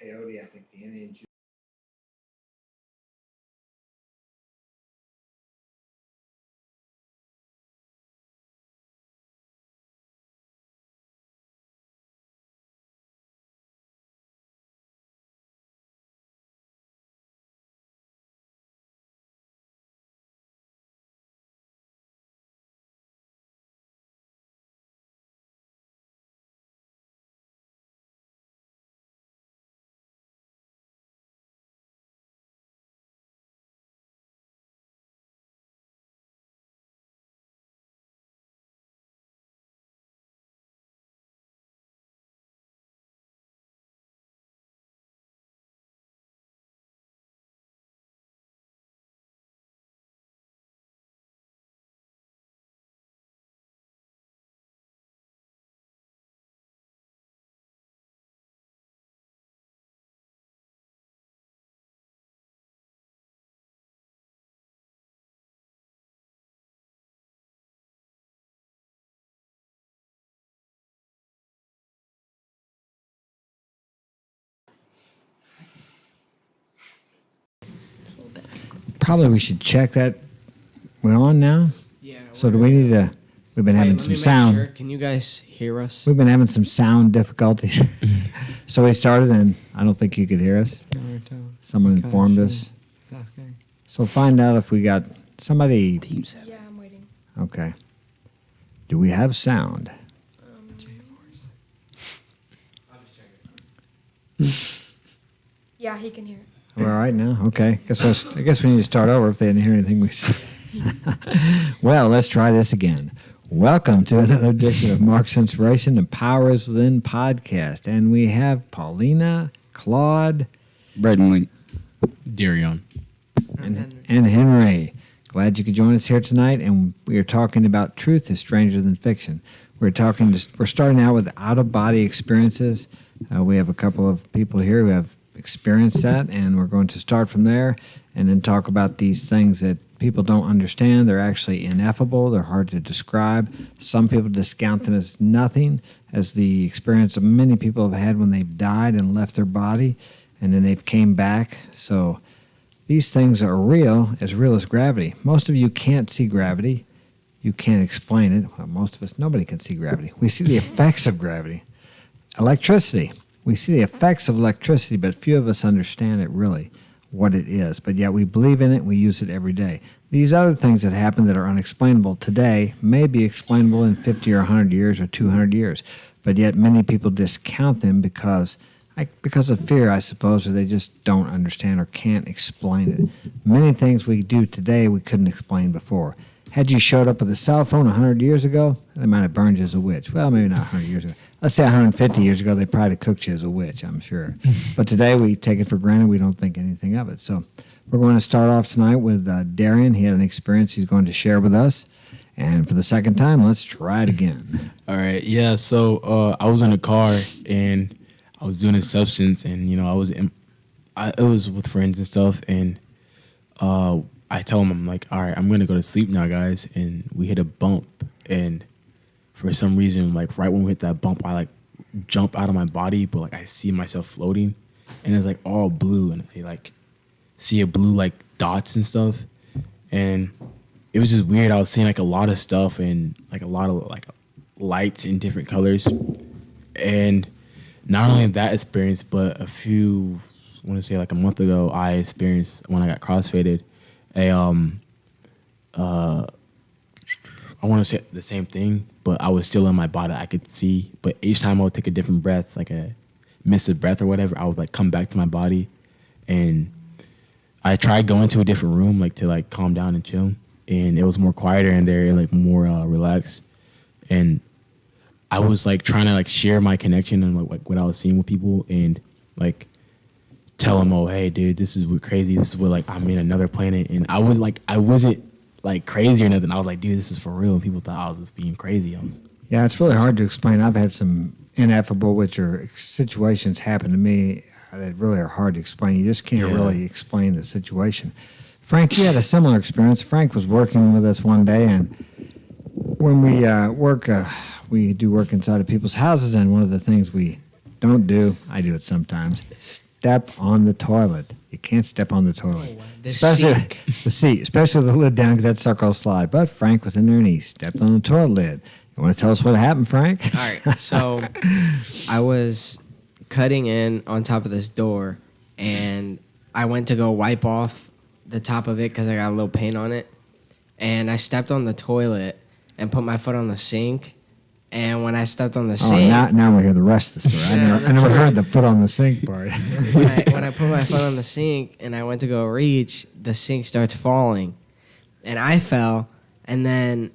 peyote, I think the Indian juice. Probably we should check that. We're on now? Yeah. So do we need to... We've been having some sound... Sure. Can you guys hear us? We've been having some sound difficulties. So we started, and I don't think you could hear us. Someone informed us. So find out if we got somebody... Yeah, I'm waiting. Okay. Do we have sound? Yeah, he can hear it. We're all right now? Okay. I guess we need to start over if they didn't hear anything we said. Well, let's try this again. Welcome to another edition of Mark's Inspiration and Power is Within podcast. And we have Paulina, Claude, Bradenly, Darian, and Henry. Glad you could join us here tonight. And we are talking about truth is stranger than fiction. We're starting out with out-of-body experiences. We have a couple of people here who have experienced that, and we're going to start from there and then talk about these things that people don't understand. They're actually ineffable. They're hard to describe. Some people discount them as nothing, as the experience of many people have had when they've died and left their body, and then they've came back. So these things are real as gravity. Most of you can't see gravity. You can't explain it. Well, most of us, nobody can see gravity. We see the effects of gravity. Electricity. We see the effects of electricity, but few of us understand it really, what it is. But yet we believe in it, and we use it every day. These other things that happen that are unexplainable today may be explainable in 50 or 100 years or 200 years. But yet many people discount them because of fear, I suppose, or they just don't understand or can't explain it. Many things we do today we couldn't explain before. Had you showed up with a cell phone 100 years ago, they might have burned you as a witch. Well, maybe not 100 years ago. Let's say 150 years ago, they probably have cooked you as a witch, I'm sure. But today, we take it for granted. We don't think anything of it. So we're going to start off tonight with Darian. He had an experience he's going to share with us. And for the second time, let's try it again. All right, yeah. So I was in a car and I was doing a substance, and it was with friends and stuff, and I tell them, I'm like, all right, I'm gonna go to sleep now, guys. And we hit a bump, and for some reason, like right when we hit that bump, I like jump out of my body, but like I see myself floating, and it's like all blue, and I like see a blue like dots and stuff, and it was just weird. I was seeing like a lot of stuff and like a lot of like lights in different colors, and not only that experience, but I want to say like a month ago, I experienced when I got crossfaded. I want to say the same thing, but I was still in my body. I could see, but each time I would take a different breath, like a missed breath or whatever, I would like come back to my body, and I tried going to a different room, like to like calm down and chill, and it was more quieter in there and like more relaxed, and I was like trying to like share my connection and like what I was seeing with people, and like tell them, oh, hey, dude, this is crazy. This is what, like, I'm in another planet. And I wasn't, like, crazy or nothing. I was like, dude, this is for real. And people thought I was just being crazy. Yeah, it's really hard to explain. I've had some ineffable, which are situations happen to me that really are hard to explain. You just can't really explain the situation. Frank, you had a similar experience. Frank was working with us one day, and when we we do work inside of people's houses, and one of the things we don't do, I do it sometimes, step on the toilet. You can't step on the toilet. The especially sink. the seat, especially with the lid down because that sucker will slide. But Frank was in there and he stepped on the toilet lid. You want to tell us what happened, Frank? All right, so I was cutting in on top of this door, and I went to go wipe off the top of it because I got a little paint on it, and I stepped on the toilet and put my foot on the sink. And when I stepped on the sink, now we hear the rest of the story. I never heard the foot on the sink part. when I put my foot on the sink and I went to go reach, the sink starts falling, and I fell. And then,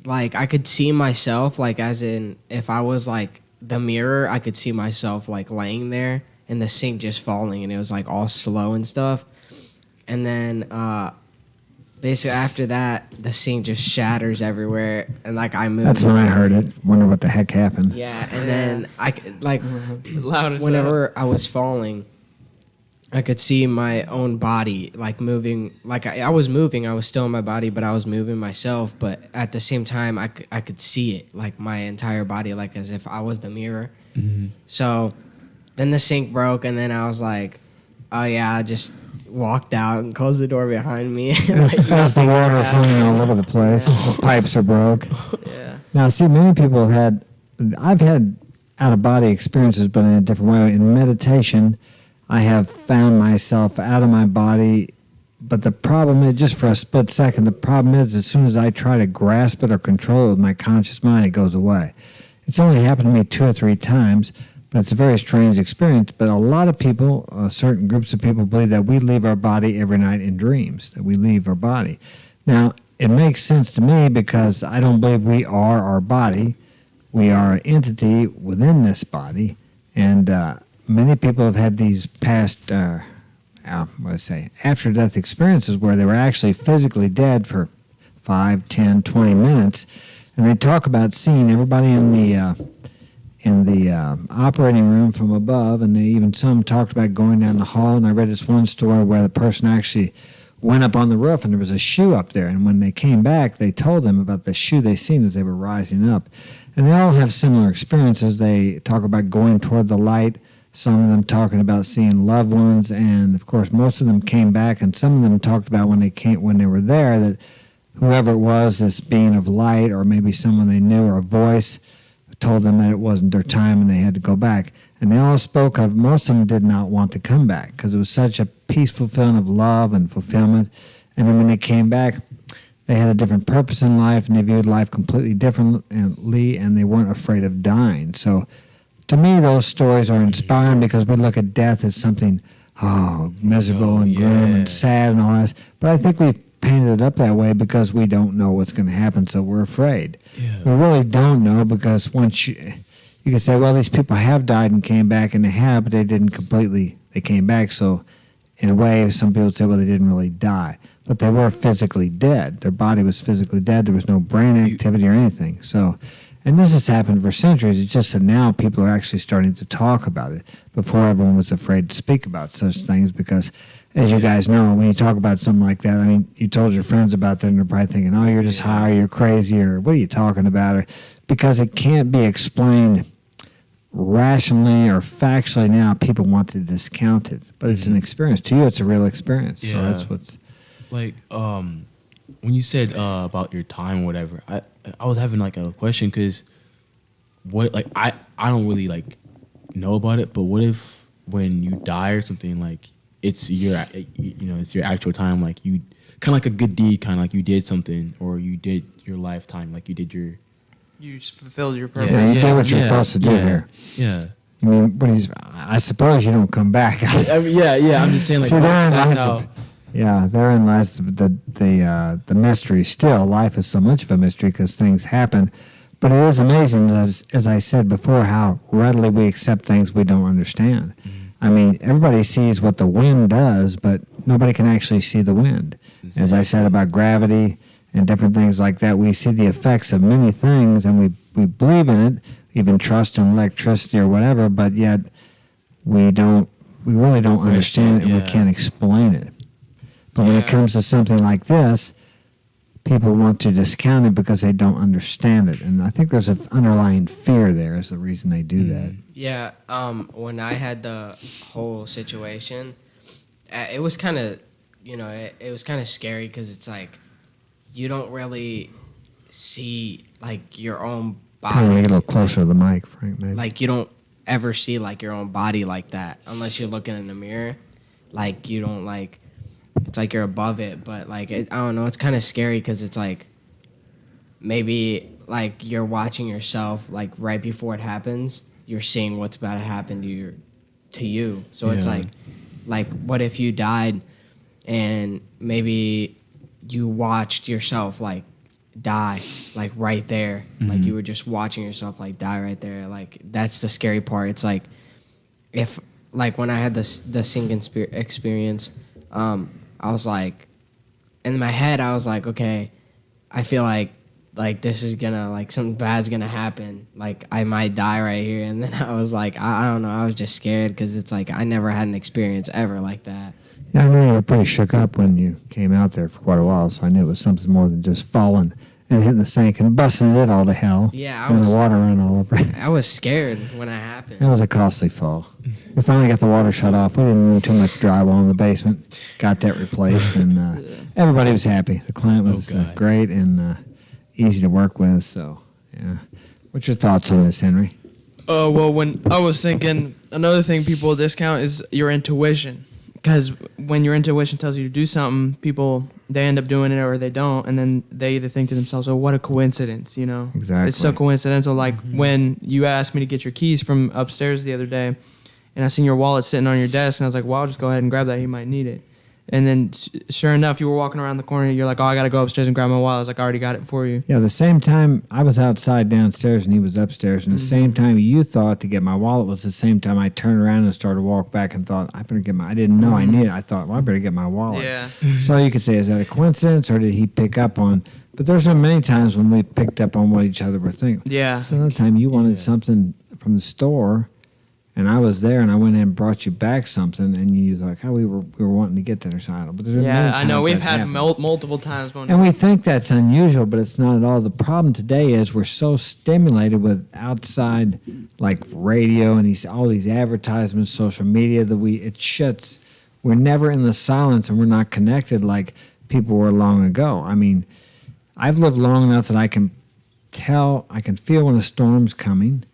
like, I could see myself, like, as in if I was like the mirror, I could see myself like laying there, and the sink just falling, and it was like all slow and stuff. And then basically after that, the sink just shatters everywhere, and like I moved. That's when I heard it. Wonder what the heck happened. Yeah, and then I could, like, Loud as whenever I was falling, I could see my own body like moving. Like I was moving, I was still in my body, but I was moving myself. But at the same time, I could see it, like my entire body, like as if I was the mirror. Mm-hmm. So then the sink broke, and then I was like, oh yeah, I just walked out and closed the door behind me. As the water flowing all over the place, the pipes are broke. Yeah. Now, see, many people I've had out-of-body experiences, but in a different way. In meditation, I have found myself out of my body, but the problem is, just for a split second, the problem is as soon as I try to grasp it or control it with my conscious mind, it goes away. It's only happened to me 2 or 3 times, but it's a very strange experience. But a lot of people, certain groups of people, believe that we leave our body every night in dreams, that we leave our body. Now, it makes sense to me because I don't believe we are our body. We are an entity within this body. And many people have had these past, after-death experiences where they were actually physically dead for 5, 10, 20 minutes. And they talk about seeing everybody in the operating room from above, and some talked about going down the hall. And I read this one story where the person actually went up on the roof, and there was a shoe up there. And when they came back, they told them about the shoe they seen as they were rising up. And they all have similar experiences. They talk about going toward the light. Some of them talking about seeing loved ones, and of course, most of them came back. And some of them talked about when they were there, that whoever it was, this being of light, or maybe someone they knew, or a voice, told them that it wasn't their time and they had to go back. And they all spoke of, most of them did not want to come back because it was such a peaceful feeling of love and fulfillment. And then when they came back, they had a different purpose in life, and they viewed life completely differently, and they weren't afraid of dying. So to me, those stories are inspiring because we look at death as something, miserable and grim and sad and all that. But I think we've painted it up that way because we don't know what's going to happen, so we're afraid. Yeah. We really don't know because once you can say, well, these people have died and came back, and they have, but they didn't completely, they came back. So in a way, some people say, well, they didn't really die, but they were physically dead. Their body was physically dead. There was no brain activity or anything. So, and this has happened for centuries. It's just that now people are actually starting to talk about it. Before, everyone was afraid to speak about such things because, as you guys know, when you talk about something like that, I mean, you told your friends about that and they're probably thinking, oh, you're just high, or you're crazy, or what are you talking about? Or, because it can't be explained rationally or factually now, people want to discount it. But it's an experience. To you, it's a real experience. Yeah. So that's what's... Like, when you said about your time or whatever, I was having like a question because I don't really like know about it, but what if when you die or something, like it's your actual time, like you kind of like a good deed, kind of like you did something, or you did your lifetime, like you did your... You fulfilled your purpose. Yeah, you did what you're supposed to do here. Yeah. I mean, I suppose you don't come back. I'm just saying, like, See, that's how... therein lies the mystery. Still, life is so much of a mystery because things happen. But it is amazing, as I said before, how readily we accept things we don't understand. Mm-hmm. I mean, everybody sees what the wind does, but nobody can actually see the wind. Exactly. As I said about gravity and different things like that, we see the effects of many things, and we believe in it, even trust in electricity or whatever, but yet we really don't understand it, and we can't explain it. But when it comes to something like this, people want to discount it because they don't understand it. And I think there's an underlying fear there is the reason they do that. Yeah, when I had the whole situation, it was kind of, it was kind of scary because it's like you don't really see like your own body. Probably get a little closer to the mic, Frank, maybe. Like you don't ever see like your own body like that unless you're looking in the mirror. Like you don't like, it's like you're above it, but like I don't know, it's kind of scary because it's like maybe like you're watching yourself like right before it happens. You're seeing what's about to happen to you. So it's like what if you died and maybe you watched yourself like die like right there. Like you were just watching yourself like die right there. Like that's the scary part. It's like if like when I had the sinking experience, I was like in my head I was like, okay, I feel like this is gonna, like, something bad's gonna happen. Like, I might die right here. And then I was like, I don't know. I was just scared because it's like I never had an experience ever like that. Yeah, I know you were pretty shook up when you came out there for quite a while, so I knew it was something more than just falling and hitting the sink and busting it all to hell. Yeah, and the water ran all over. I was scared when it happened. It was a costly fall. We finally got the water shut off. We didn't need too much drywall in the basement. Got that replaced, and everybody was happy. The client was great and easy to work with. So, yeah. What's your thoughts on this, Henry? Well, when I was thinking, another thing people discount is your intuition. Because when your intuition tells you to do something, people, they end up doing it or they don't. And then they either think to themselves, oh, what a coincidence, you know? Exactly. It's so coincidental. Like when you asked me to get your keys from upstairs the other day, and I seen your wallet sitting on your desk, and I was like, well, I'll just go ahead and grab that. He might need it. And then, sure enough, you were walking around the corner. You're like, oh, I got to go upstairs and grab my wallet. I was like, I already got it for you. Yeah, the same time I was outside downstairs and he was upstairs, and the same time you thought to get my wallet was the same time I turned around and started to walk back and thought, I better get my, I didn't know I needed it. I thought, well, I better get my wallet. Yeah. So you could say, is that a coincidence or did he pick up on, but there's been many times when we've picked up on what each other were thinking. Yeah. So another time you wanted something from the store, and I was there, and I went in and brought you back something, and you was like, oh, we were wanting to get that or something. But there's many Yeah, I know. times We've that had happens. multiple times. When And we think that's unusual, but it's not at all. The problem today is we're so stimulated with outside, like radio and all these advertisements, social media, that it shuts. We're never in the silence, and we're not connected like people were long ago. I mean, I've lived long enough that I can feel when a storm's coming.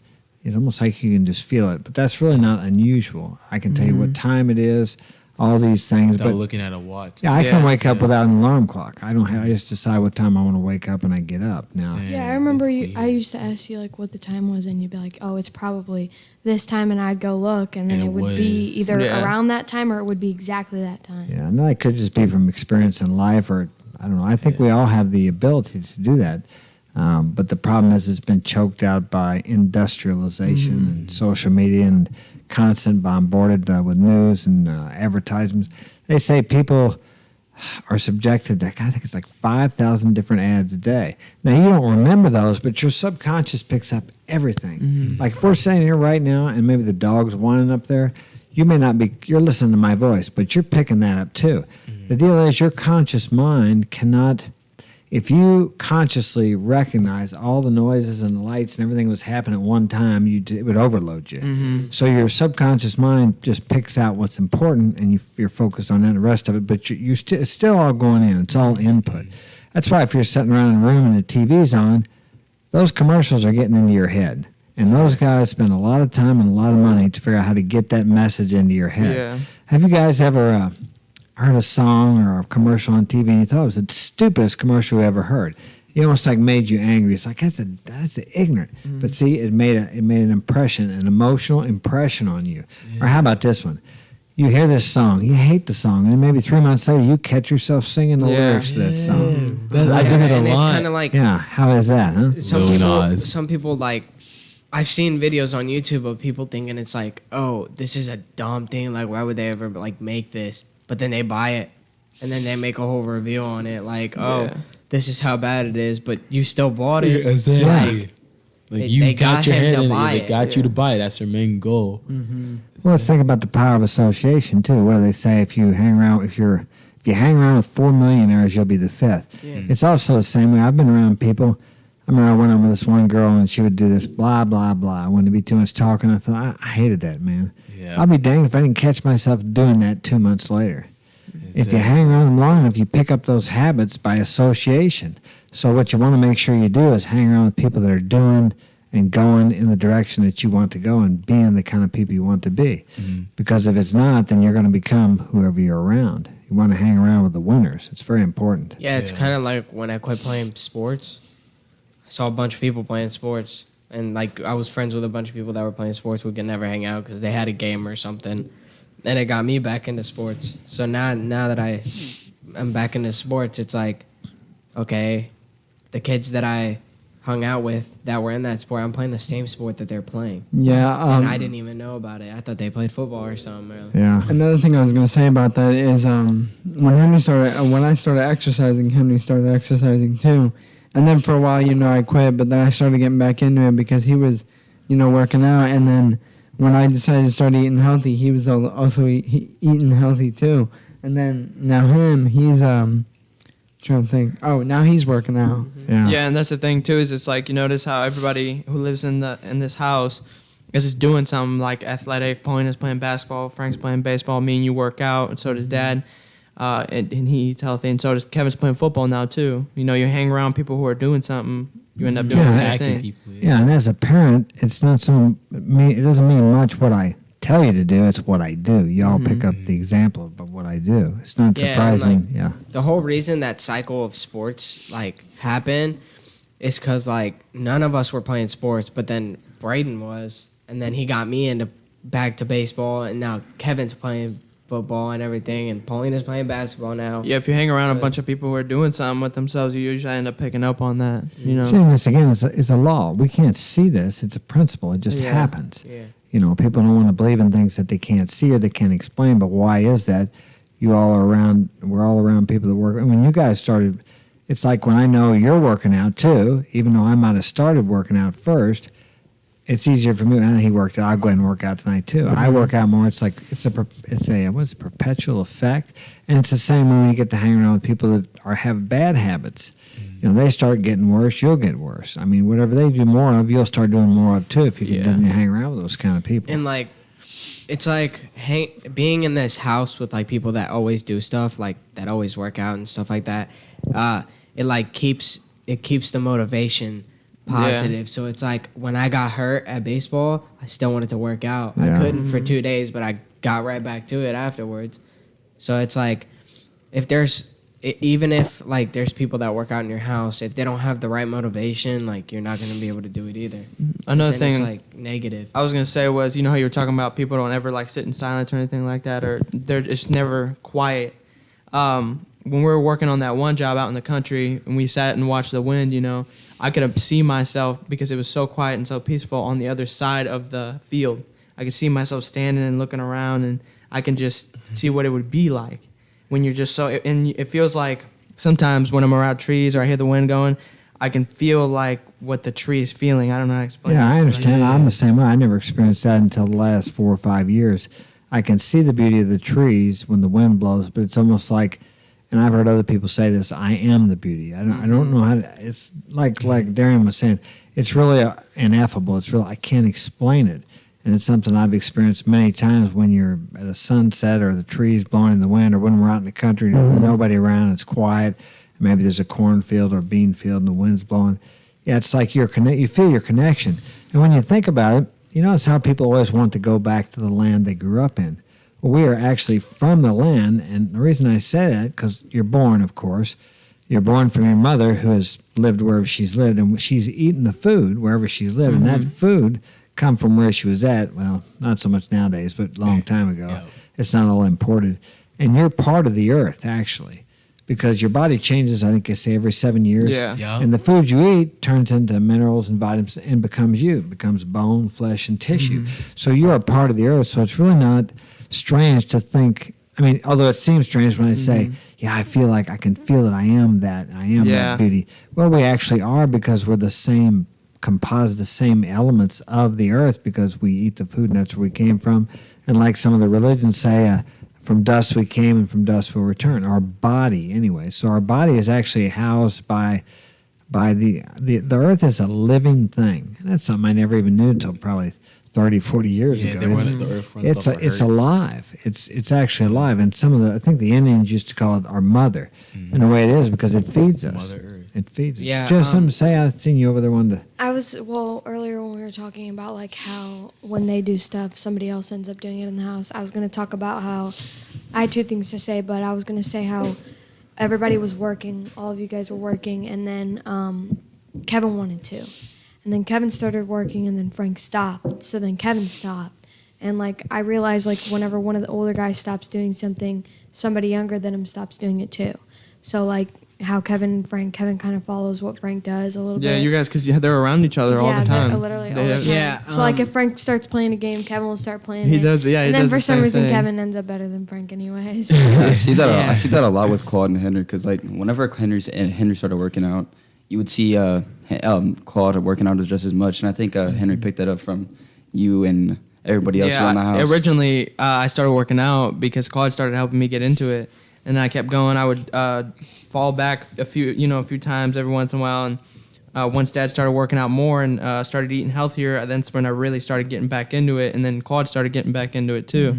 It's almost like you can just feel it, but that's really not unusual. I can tell you what time it is, all these things. Without but looking at a watch. yeah, I can wake up without an alarm clock. I just decide what time I want to wake up and I get up now. Same. Yeah, I remember It's I weird. used to ask you like what the time was, and you'd be like, "Oh, it's probably this time," and I'd go look, and then And it it would would. be either Yeah. around that time or it would be exactly that time. Yeah, and that could just be from experience in life, or I don't know. I think we all have the ability to do that. But the problem is it's been choked out by industrialization and social media and constant bombarded with news and advertisements. They say people are subjected to, I think it's like 5,000 different ads a day. Now, you don't remember those, but your subconscious picks up everything. Like if we're sitting here right now and maybe the dog's whining up there, you may not be, you're listening to my voice, but you're picking that up too. The deal is your conscious mind cannot... If you consciously recognize all the noises and the lights and everything that was happening at one time, it would overload you. So your subconscious mind just picks out what's important, and you're focused on that, the rest of it. But it's still all going in. It's all input. That's why if you're sitting around in a room and the TV's on, those commercials are getting into your head. And those guys spend a lot of time and a lot of money to figure out how to get that message into your head. Yeah. Have you guys ever... heard a song or a commercial on TV and you thought it was the stupidest commercial you ever heard? It almost like made you angry. It's like that's ignorant. But see, it made an impression, an emotional impression on you. Or how about this one? You hear this song, you hate the song, and then maybe 3 months later you catch yourself singing the lyrics to that song. I did it a and it's lot. kind of like Yeah, how is that, huh? some people like, I've seen videos on YouTube of people thinking it's like, oh, this is a dumb thing. Like, why would they ever like make this? But then they buy it, and then they make a whole review on it, like, oh, this is how bad it is, but you still bought it. Yeah, exactly. Like you they got got your him hand to in buy it. They it. got you to buy it. That's their main goal. Well, let's think about the power of association too. What do they say? If you hang around, if you're If you hang around with 4 millionaires, you'll be the fifth. Yeah. It's also the same way. I've been around people. I remember I went on with this one girl, and she would do this blah, blah, blah. Wouldn't be too much talking. I thought, I hated that, man. Yeah. I'll be danged if I didn't catch myself doing that 2 months later. If you Exactly. hang around them long enough, you pick up those habits by association. So what you want to make sure you do is hang around with people that are doing and going in the direction that you want to go and being the kind of people you want to be. Mm-hmm. Because if it's not, then you're going to become whoever you're around. You want to hang around with the winners. It's very important. Yeah, it's Yeah. kind of like when I quit playing sports. I saw a bunch of people playing sports, and like I was friends with a bunch of people that were playing sports. We could never hang out because they had a game or something, and it got me back into sports. So now that I'm back into sports, it's like, okay, the kids that I hung out with that were in that sport, I'm playing the same sport that they're playing, Yeah. and I didn't even know about it. I thought they played football or something. Or, Yeah. Another thing I was gonna say about that is when I started exercising, Henry started exercising too, and then for a while, I quit, but then I started getting back into it because he was, working out, and then when I decided to start eating healthy, he was also eating healthy too, and then now he's trying to think. Oh, now he's working out. Yeah. Yeah, and that's the thing too. Is it's like you notice how everybody who lives in this house is just doing something like athletic. Pauline is playing basketball. Frank's playing baseball. Me and you work out, and so does Dad. And he eats healthy, and so does Kevin's playing football now too. You hang around people who are doing something. You end up doing Yeah, the same active thing. people. Yeah, and as a parent, it's not so. It doesn't mean much what I tell you to do. It's what I do. Y'all pick up the example of what I do. It's not Yeah, and, surprising. Yeah. The whole reason that cycle of sports happened is because none of us were playing sports, but then Braden was, and then he got me into back to baseball, and now Kevin's playing football and everything, and Paulina's playing basketball now. Yeah, if you hang around a So bunch of people who are doing something with themselves, you usually end up picking up on that. Seeing this again is a law. We can't see this. It's a principle. It just Yeah. happens. Yeah. People don't want to believe in things that they can't see or they can't explain. But why is that? We're all around people that work. I mean, you guys started. It's like when I know you're working out too, even though I might have started working out first. It's easier for me. And he worked out. I'll go ahead and work out tonight too. I work out more. It's like it's a perpetual effect, and it's the same when you get to hang around with people that have bad habits. They start getting worse, you'll get worse. I mean, whatever they do more of, you'll start doing more of too if you continue to hang around with those kind of people. And it's being in this house with people that always do stuff that always work out and stuff like that. It keeps the motivation positive. So it's when I got hurt at baseball, I still wanted to work out. Yeah. I couldn't for 2 days, but I got right back to it afterwards. So it's if there's there's people that work out in your house, if they don't have the right motivation, you're not going to be able to do it either. Another Then thing it's negative. I was gonna say was, how you were talking about people don't ever sit in silence or anything like that, or they're just never quiet. When we were working on that one job out in the country and we sat and watched the wind, I could see myself, because it was so quiet and so peaceful, on the other side of the field. I could see myself standing and looking around, and I can just see what it would be like when you're just and it feels like sometimes when I'm around trees or I hear the wind going, I can feel what the tree is feeling. I don't know how to explain Yeah, it. I understand. I'm the same way. I never experienced that until the last 4 or 5 years. I can see the beauty of the trees when the wind blows, but it's almost like, and I've heard other people say this, I am the beauty. I don't know how to, it's like Darian was saying, it's really ineffable. It's really, I can't explain it. And it's something I've experienced many times when you're at a sunset or the trees blowing in the wind, or when we're out in the country, nobody around, it's quiet. Maybe there's a cornfield or a bean field and the wind's blowing. Yeah, it's like you feel your connection. And when you think about it, it's how people always want to go back to the land they grew up in. Well, we are actually from the land, and the reason I say that, because you're born, of course. You're born from your mother, who has lived wherever she's lived, and she's eaten the food wherever she's lived, and that food come from where she was at. Well, not so much nowadays, but a long time ago. Yeah. It's not all imported. And you're part of the earth, actually, because your body changes, I think they say, every 7 years. Yeah. Yeah. And the food you eat turns into minerals and vitamins and becomes you. It becomes bone, flesh, and tissue. So you are a part of the earth. So it's really not strange to think. I mean, although it seems strange when I say, yeah, I feel like I can feel that I am that. I am that beauty. Well, we actually are, because we're the same composite, the same elements of the earth, because we eat the food and that's where we came from. And like some of the religions say, from dust we came and from dust we'll return. Our body, anyway. So our body is actually housed by the earth is a living thing. And that's something I never even knew until probably 30, 40 years ago. They run at the earth runs off our It's herds. alive. It's actually alive. And I think the Indians used to call it our mother. And the way it is because it feeds us. Mother Earth. It feeds us. Yeah, Do you have something to say? I've seen you over there wanting to. I was, earlier when we were talking about like how when they do stuff, somebody else ends up doing it in the house. I was going to talk about how I had two things to say, but I was going to say how everybody was working, all of you guys were working, and then Kevin wanted to. And then Kevin started working, and then Frank stopped. So then Kevin stopped. And like I realized like whenever one of the older guys stops doing something, somebody younger than him stops doing it too. So like how Kevin kind of follows what Frank does a little bit. Yeah, you guys, because they're around each other all the they're time. literally all They the have- time. Yeah, So like if Frank starts playing a game, Kevin will start playing He it. does, yeah, he And then does for the some same reason, thing. Kevin ends up better than Frank anyways. I see that. Yeah. I see that a lot with Claude and Henry because like whenever Henry started working out, you would see Claude working out just as much, and I think Henry picked that up from you and everybody else around the house. Originally, I started working out because Claude started helping me get into it, and I kept going. I would fall back a few times every once in a while, and once Dad started working out more and started eating healthier, that's when I really started getting back into it, and then Claude started getting back into it too.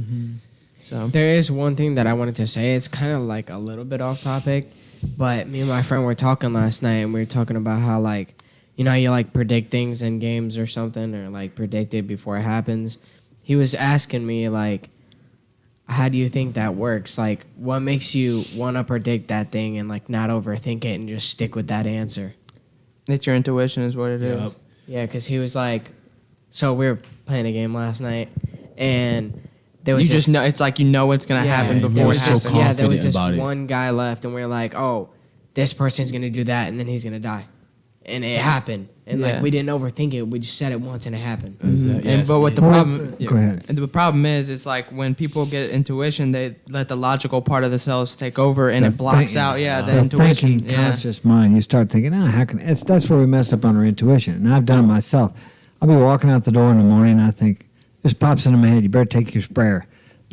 So There is one thing that I wanted to say. It's kind of like a little bit off topic, but me and my friend were talking last night, and we were talking about how like, you know, you like predict things in games or something, or like predict it before it happens. He was asking me like, how do you think that works? Like, what makes you want to predict that thing and like not overthink it and just stick with that answer? it's your intuition is what it is. Yup. Yeah, because he was like, so we were playing a game last night, and there was You just know, it's like you know what's going to happen there before it was so happens. confident there was this about it. one guy left, and we are like, oh, this person's gonna do that, and then he's gonna die, and it happened, and Yeah. like we didn't overthink it. We just said it once, and it happened. But what the Well, problem? go ahead. And the problem is, it's like when people get intuition, they let the logical part of themselves take over, and it blocks out. Yeah, the intuition. thinking, Yeah. conscious mind. You start thinking, how can that's where we mess up on our intuition. And I've done it myself. I'll be walking out the door in the morning, and I think this pops into my head. You better take your sprayer,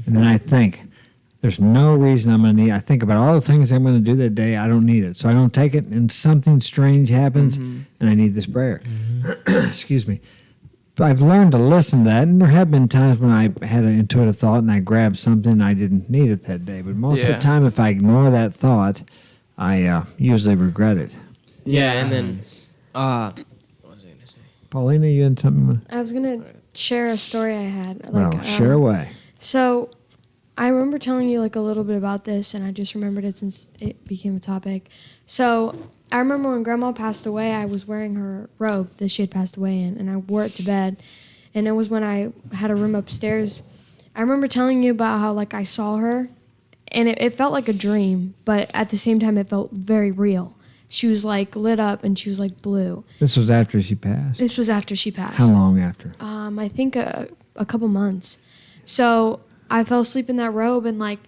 and then I think. There's no reason I'm going to need it. I think about all the things I'm going to do that day. I don't need it. So I don't take it, and something strange happens, and I need the sprayer. Excuse me. But I've learned to listen to that, and there have been times when I had an intuitive thought and I grabbed something and I didn't need it that day. But most of Yeah. the time, if I ignore that thought, I usually regret it. Yeah, and then, what was I gonna say? Paulina, you had something? I was gonna share a story I had. Well, share away. So, I remember telling you like a little bit about this, and I just remembered it since it became a topic. So, I remember when Grandma passed away, I was wearing her robe that she had passed away in, and I wore it to bed. And it was when I had a room upstairs. I remember telling you about how like I saw her, and it felt like a dream, but at the same time, it felt very real. She was like lit up, and she was like blue. This was after she passed. This was after she passed. How long after? I think a couple months. So I fell asleep in that robe, and like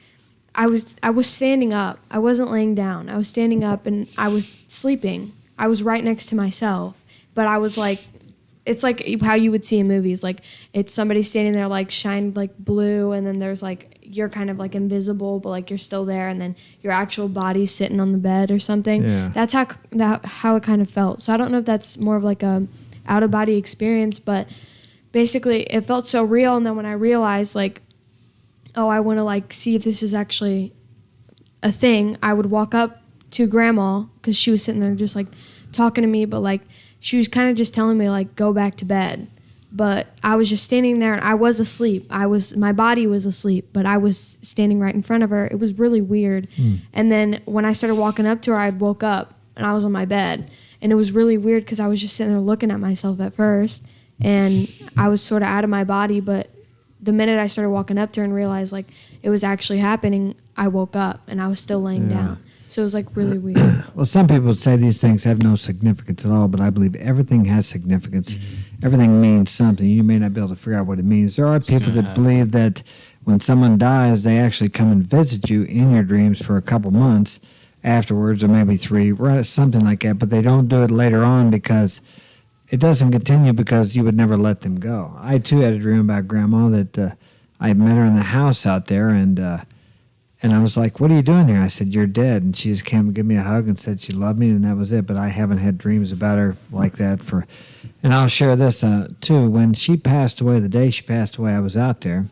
I was standing up. I wasn't laying down. I was standing up, and I was sleeping. I was right next to myself, but I was like, it's like how you would see in movies. Like it's somebody standing there like shined like blue, and then there's like you're kind of like invisible, but like you're still there, and then your actual body's sitting on the bed or something. Yeah. That's how it kind of felt. So I don't know if that's more of like a out of body experience, but basically it felt so real. And then when I realized like, oh, I want to like see if this is actually a thing, I would walk up to Grandma because she was sitting there just like talking to me, but like she was kind of just telling me like go back to bed. But I was just standing there, and I was asleep. My body was asleep, but I was standing right in front of her. It was really weird. And then when I started walking up to her, I woke up and I was on my bed, and it was really weird because I was just sitting there looking at myself at first, and I was sort of out of my body. But the minute I started walking up to her and realized like it was actually happening, I woke up and I was still laying down. So it was like really weird. Well, some people would say these things have no significance at all, but I believe everything has significance. Everything means something. You may not be able to figure out what it means. There are people that believe that when someone dies, they actually come and visit you in your dreams for a couple months afterwards, or maybe 3, right, something like that. But they don't do it later on because it doesn't continue because you would never let them go. I, too, had a dream about Grandma that I met her in the house out there, and And I was like, what are you doing here? I said, you're dead. And she just came and gave me a hug and said she loved me, and that was it. But I haven't had dreams about her like that for. And I'll share this too. When she passed away, the day she passed away, I was out there.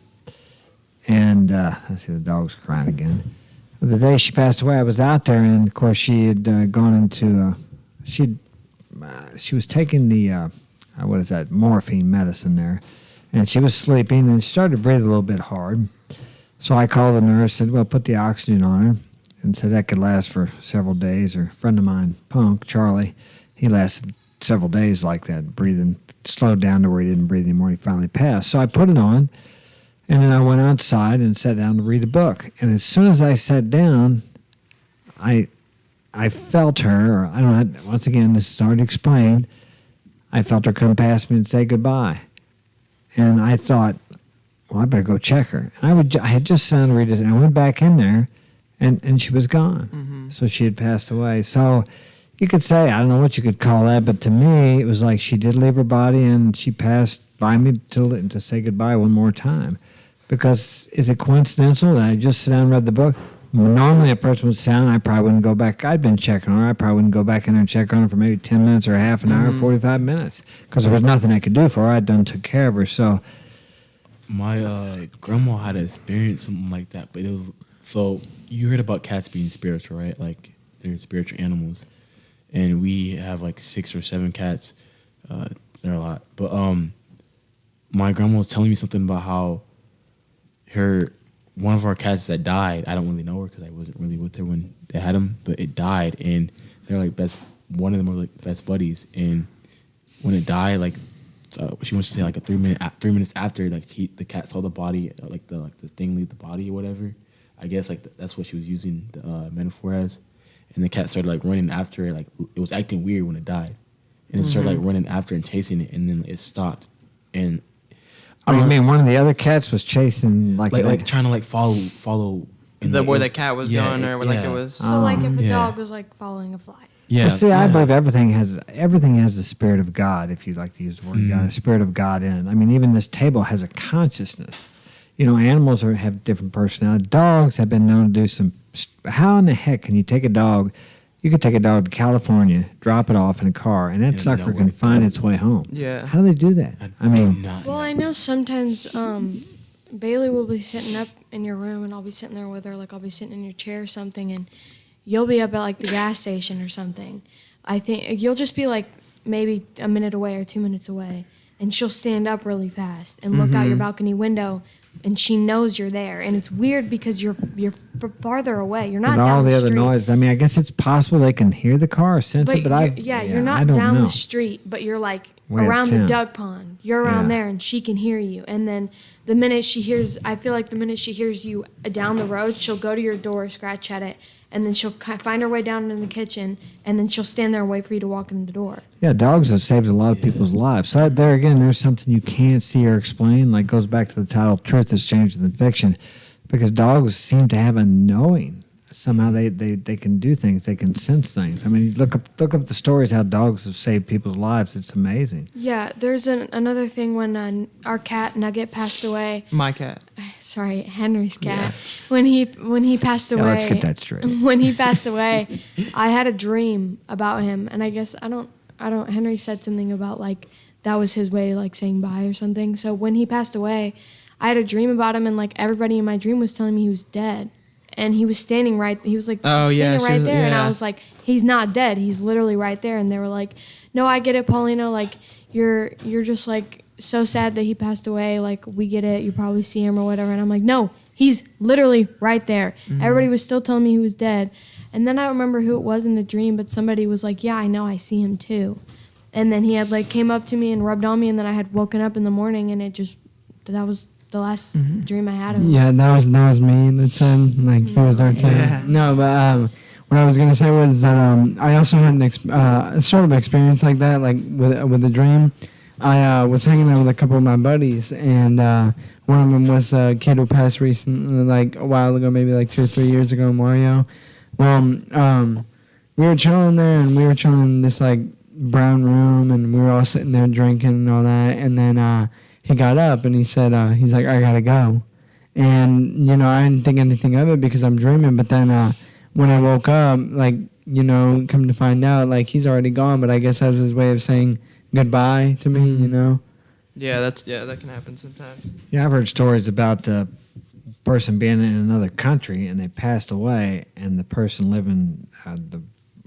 And I see the dog's crying again. The day she passed away, I was out there, and of course she had gone into. She was taking the morphine medicine there, and she was sleeping, and she started to breathe a little bit hard. So I called the nurse, said, well, put the oxygen on her, and said that could last for several days. Or a friend of mine, Punk, Charlie, he lasted several days like that, breathing, slowed down to where he didn't breathe anymore. He finally passed. So I put it on, and then I went outside and sat down to read a book. And as soon as I sat down, I felt her, or I don't know, once again, this is hard to explain, I felt her come past me and say goodbye. And I thought, well, I better go check her. And I had just sat down to read it, and I went back in there, and she was gone. Mm-hmm. So she had passed away. So you could say, I don't know what you could call that, but to me, it was like she did leave her body, and she passed by me to say goodbye one more time. Because is it coincidental that I just sat down and read the book? Normally a person would sit down, I probably wouldn't go back. I'd been checking on her. I probably wouldn't go back in there and check on her for maybe 10 minutes or half an hour, 45 minutes. Because there was nothing I could do for her. I'd done took care of her. So my grandma had experienced something like that, but it was, so you heard about cats being spiritual, right? Like they're spiritual animals, and we have like 6 or 7 cats. They're a lot, but my grandma was telling me something about how one of our cats that died. I don't really know her because I wasn't really with her when they had him, but it died, and they're like best. One of them were like best buddies, and when it died, like. She wants to say like 3 minutes after, like the cat saw the body, like the thing leave the body or whatever. I guess like that's what she was using the metaphor as, and the cat started like running after it, like it was acting weird when it died, and it started like running after and chasing it, and then it stopped. And you mean one of the other cats was chasing like trying to like follow where the cat was going, or like it was. So like if a dog was like following a fly. Yeah. Well, see, I believe everything has the spirit of God, if you like to use the word God, the spirit of God in it. I mean, even this table has a consciousness. You know, animals have different personality. Dogs have been known to do some. How in the heck can you take a dog? You could take a dog to California, drop it off in a car, and that sucker can find its way home. Yeah. How do they do that? I mean, I know sometimes Bailey will be sitting up in your room, and I'll be sitting there with her, like I'll be sitting in your chair or something, and you'll be up at like the gas station or something. I think you'll just be like maybe a minute away or 2 minutes away, and she'll stand up really fast and look out your balcony window, and she knows you're there. And it's weird because you're farther away. You're not with down all the other street. noise. I mean, I guess it's possible they can hear the car or sense it, but you're not down the street, but you're like way around the uptown. duck pond. You're around there, and she can hear you. And then the minute she hears you down the road, she'll go to your door, scratch at it, and then she'll find her way down in the kitchen, and then she'll stand there and wait for you to walk in the door. Yeah, dogs have saved a lot of people's lives. So there again, there's something you can't see or explain. Like goes back to the title, "Truth is Stranger Than Fiction," because dogs seem to have a knowing. Somehow they can do things. They can sense things. I mean, look up the stories how dogs have saved people's lives. It's amazing. Yeah, there's another thing when our cat Nugget passed away. My cat. Sorry, Henry's cat. When he passed away. Yeah, let's get that straight. When he passed away, I had a dream about him, and I guess I don't. Henry said something about like that was his way like saying bye or something. So when he passed away, I had a dream about him, and like everybody in my dream was telling me he was dead. And he was standing right. He was like standing right there, and I was like, "He's not dead. He's literally right there." And they were like, "No, I get it, Paulina. Like, you're just like so sad that he passed away. Like, we get it. You probably see him or whatever." And I'm like, "No, he's literally right there." Mm-hmm. Everybody was still telling me he was dead. And then I don't remember who it was in the dream, but somebody was like, "Yeah, I know. I see him too." And then he had like came up to me and rubbed on me, and then I had woken up in the morning, and that was the last dream I had of him. Yeah, that was me that said like he was there too. Yeah. No, but what I was gonna say was that I also had an sort of experience like that, like with a dream. I was hanging out with a couple of my buddies, and one of them was a kid who passed recently, like a while ago, maybe like 2 or 3 years ago, Mario. Well, we were chilling there, and we were chilling in this like brown room, and we were all sitting there drinking and all that, and then he got up and he said, he's like, "I gotta go." And, you know, I didn't think anything of it because I'm dreaming. But then when I woke up, like, you know, come to find out, like, he's already gone. But I guess that's his way of saying goodbye to me, you know? Yeah, that can happen sometimes. Yeah, I've heard stories about a person being in another country and they passed away, and the person living,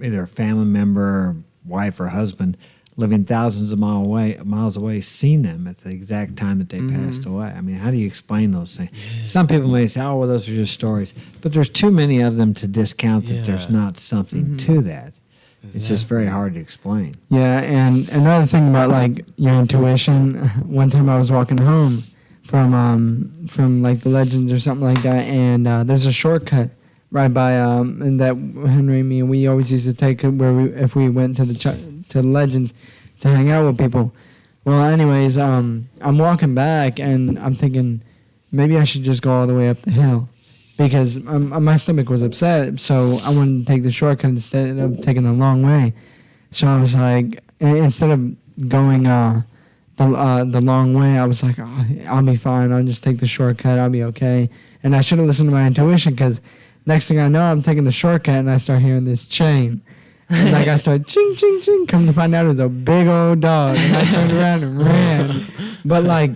either a family member, or wife or husband, living thousands of miles away, seen them at the exact time that they passed away. I mean, how do you explain those things? Yeah. Some people may say, "Oh, well, those are just stories," but there's too many of them to discount that there's not something to that. It's just very hard to explain. Yeah, and another thing about like your intuition. One time I was walking home from like the Legends or something like that, and there's a shortcut right by and that Henry and me, we always used to take it if we went to the Legends to hang out with people. Well, anyways, I'm walking back and I'm thinking maybe I should just go all the way up the hill because my stomach was upset, so I wanted to take the shortcut instead of taking the long way. So I was like, instead of going the long way, I was like, oh, I'll be fine. I'll just take the shortcut. I'll be okay. And I should have listened to my intuition because next thing I know, I'm taking the shortcut and I start hearing this chain. And like I started ching, ching, ching. Come to find out it was a big old dog. And I turned around and ran. But like,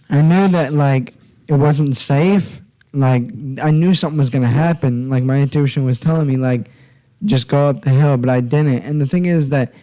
I knew that like it wasn't safe. Like I knew something was going to happen. Like my intuition was telling me like, just go up the hill, but I didn't. And the thing is that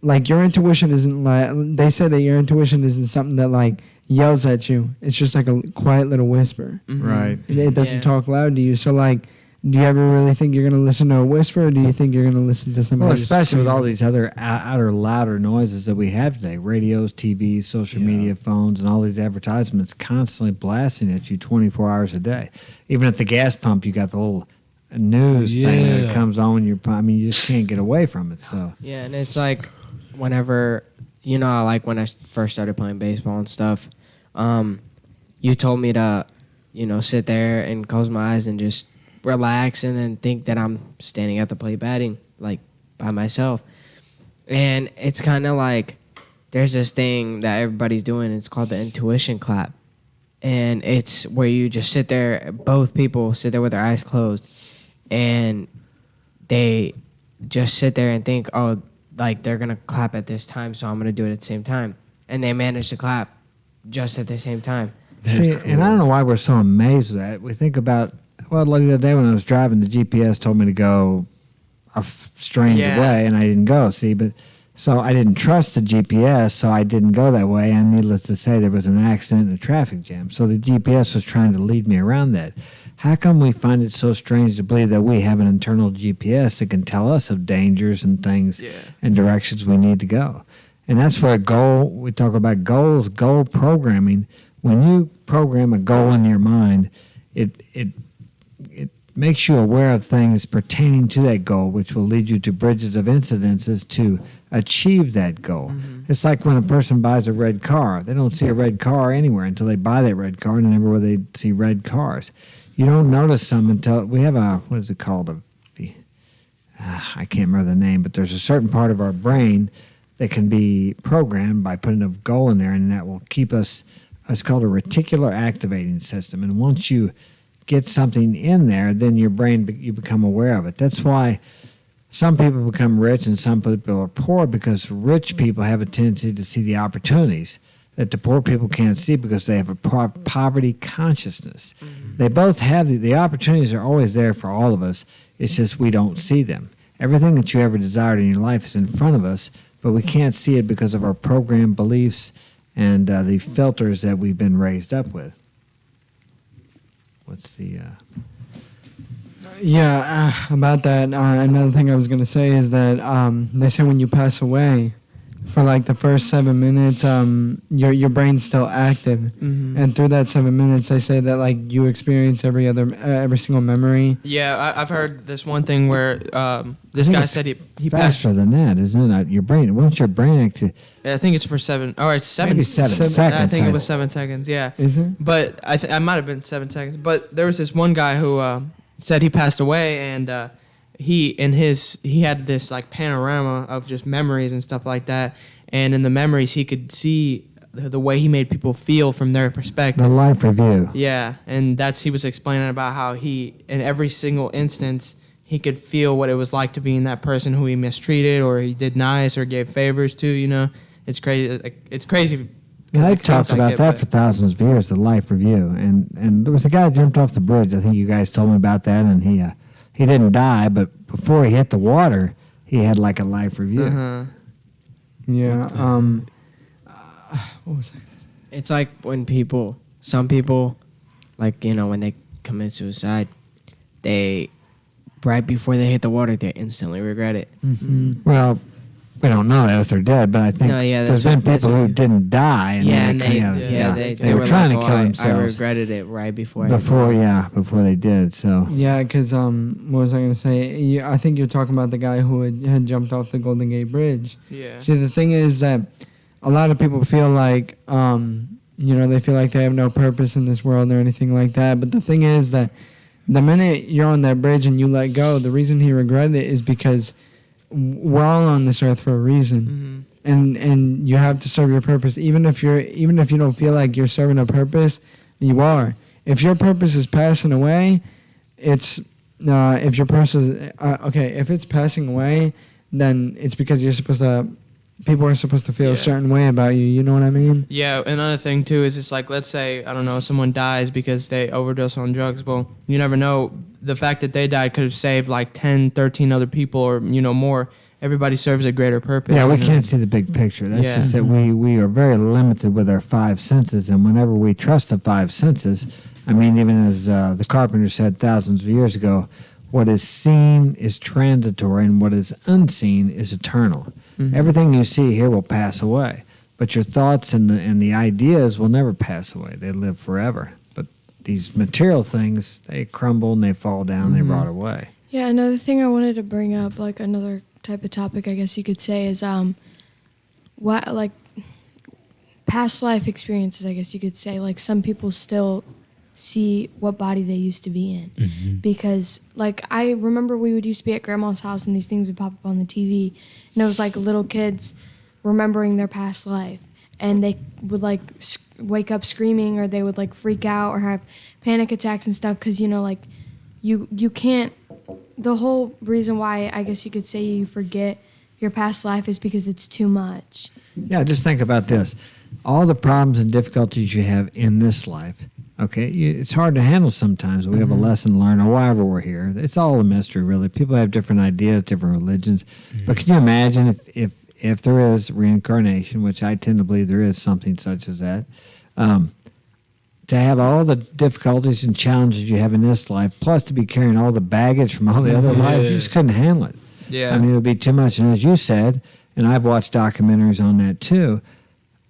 like your intuition isn't like, they say that your intuition isn't something that like yells at you. It's just like a quiet little whisper. Right. It doesn't talk loud to you. So like, do you ever really think you're going to listen to a whisper, or do you think you're going to listen to somebody? Well, especially with all these other outer louder noises that we have today, radios, TVs, social media, phones, and all these advertisements constantly blasting at you 24 hours a day. Even at the gas pump, you got the little news thing that comes on when you're, I mean, you just can't get away from it. So yeah, and it's like whenever, you know, like when I first started playing baseball and stuff, you told me to, you know, sit there and close my eyes and just relax and then think that I'm standing at the plate batting, like by myself. And it's kind of like there's this thing that everybody's doing. It's called the intuition clap. And it's where you just sit there, both people sit there with their eyes closed, and they just sit there and think, oh, like they're going to clap at this time, so I'm going to do it at the same time. And they manage to clap just at the same time. See, and I don't know why we're so amazed with that. We think about, well, like the other day when I was driving, the GPS told me to go a strange way, and I didn't go, see, but so I didn't trust the GPS, so I didn't go that way, and needless to say, there was an accident and a traffic jam. So the GPS was trying to lead me around that. How come we find it so strange to believe that we have an internal GPS that can tell us of dangers and things and directions we need to go? And that's where we talk about goals, goal programming. When you program a goal in your mind, it makes you aware of things pertaining to that goal, which will lead you to bridges of incidences to achieve that goal. Mm-hmm. It's like when a person buys a red car. They don't see a red car anywhere until they buy that red car, and everywhere they see red cars. You don't notice some until we have what is it called? I can't remember the name, but there's a certain part of our brain that can be programmed by putting a goal in there, and that will keep us, it's called a reticular activating system. And once you get something in there, then your brain, you become aware of it. That's why some people become rich and some people are poor, because rich people have a tendency to see the opportunities that the poor people can't see because they have a poverty consciousness. Mm-hmm. They both have the opportunities are always there for all of us. It's just we don't see them. Everything that you ever desired in your life is in front of us, but we can't see it because of our programmed beliefs and the filters that we've been raised up with. What's the... about that, another thing I was going to say is that they say when you pass away, for like the first 7 minutes, your brain's still active, and through that 7 minutes, they say that like you experience every single memory. Yeah, I've heard this one thing where this guy said he passed. Faster than that, isn't it? Your brain. Once your brain active. I think it's for 7. Or it's 7. Maybe 7 seconds. I think it was 7 seconds. Yeah. Is it? But I might have been 7 seconds. But there was this one guy who said he passed away, and he had this like panorama of just memories and stuff like that. And in the memories, he could see the way he made people feel from their perspective. The life review. Yeah, and he was explaining about how he, in every single instance, he could feel what it was like to be in that person who he mistreated or he did nice or gave favors to. You know, it's crazy. It's crazy. Yeah, they've talked about that for thousands of years, the life review. And there was a guy that jumped off the bridge. I think you guys told me about that, and he didn't die, but before he hit the water, he had like a life review. Uh-huh. Yeah. What was that? It's like when some people, like, you know, when they commit suicide, right before they hit the water, they instantly regret it. Mm-hmm. Well, we don't know that if they're dead, but I think there's been people who didn't die. And they were trying to kill themselves. I regretted it right before. Before they did. So yeah, because what was I going to say? I think you're talking about the guy who had jumped off the Golden Gate Bridge. Yeah. See, the thing is that a lot of people feel like, they feel like they have no purpose in this world or anything like that. But the thing is that the minute you're on that bridge and you let go, the reason he regretted it is because we're all on this earth for a reason, and you have to serve your purpose. Even if you don't feel like you're serving a purpose, you are. If your purpose is passing away, if it's passing away, then it's because people are supposed to feel a certain way about you. You know what I mean? Yeah, another thing too is it's like, let's say, I don't know, someone dies because they overdose on drugs. Well, you never know. The fact that they died could have saved like 10, 13 other people or, more. Everybody serves a greater purpose. Yeah, we can't see the big picture. That's just that we are very limited with our five senses. And whenever we trust the five senses, I mean, even as the carpenter said thousands of years ago, what is seen is transitory and what is unseen is eternal. Mm-hmm. Everything you see here will pass away, but your thoughts and the ideas will never pass away. They live forever. But these material things, they crumble and they fall down, they rot away. Yeah, another thing I wanted to bring up, like another type of topic, I guess you could say, is past life experiences, I guess you could say. Like, some people still see what body they used to be in. Because, like, I remember we used to be at grandma's house and these things would pop up on the TV, and it was like little kids remembering their past life, and they would like wake up screaming, or they would like freak out or have panic attacks and stuff, because you can't. The whole reason why I guess you could say you forget your past life is because it's too much. Yeah, just think about this. All the problems and difficulties you have in this life, okay, it's hard to handle sometimes. We have a lesson learned, or why we're here. It's all a mystery, really. People have different ideas, different religions. But can you imagine if there is reincarnation, which I tend to believe there is something such as that, to have all the difficulties and challenges you have in this life, plus to be carrying all the baggage from all the other life, you just couldn't handle it. Yeah. I mean, it would be too much. And as you said, and I've watched documentaries on that too,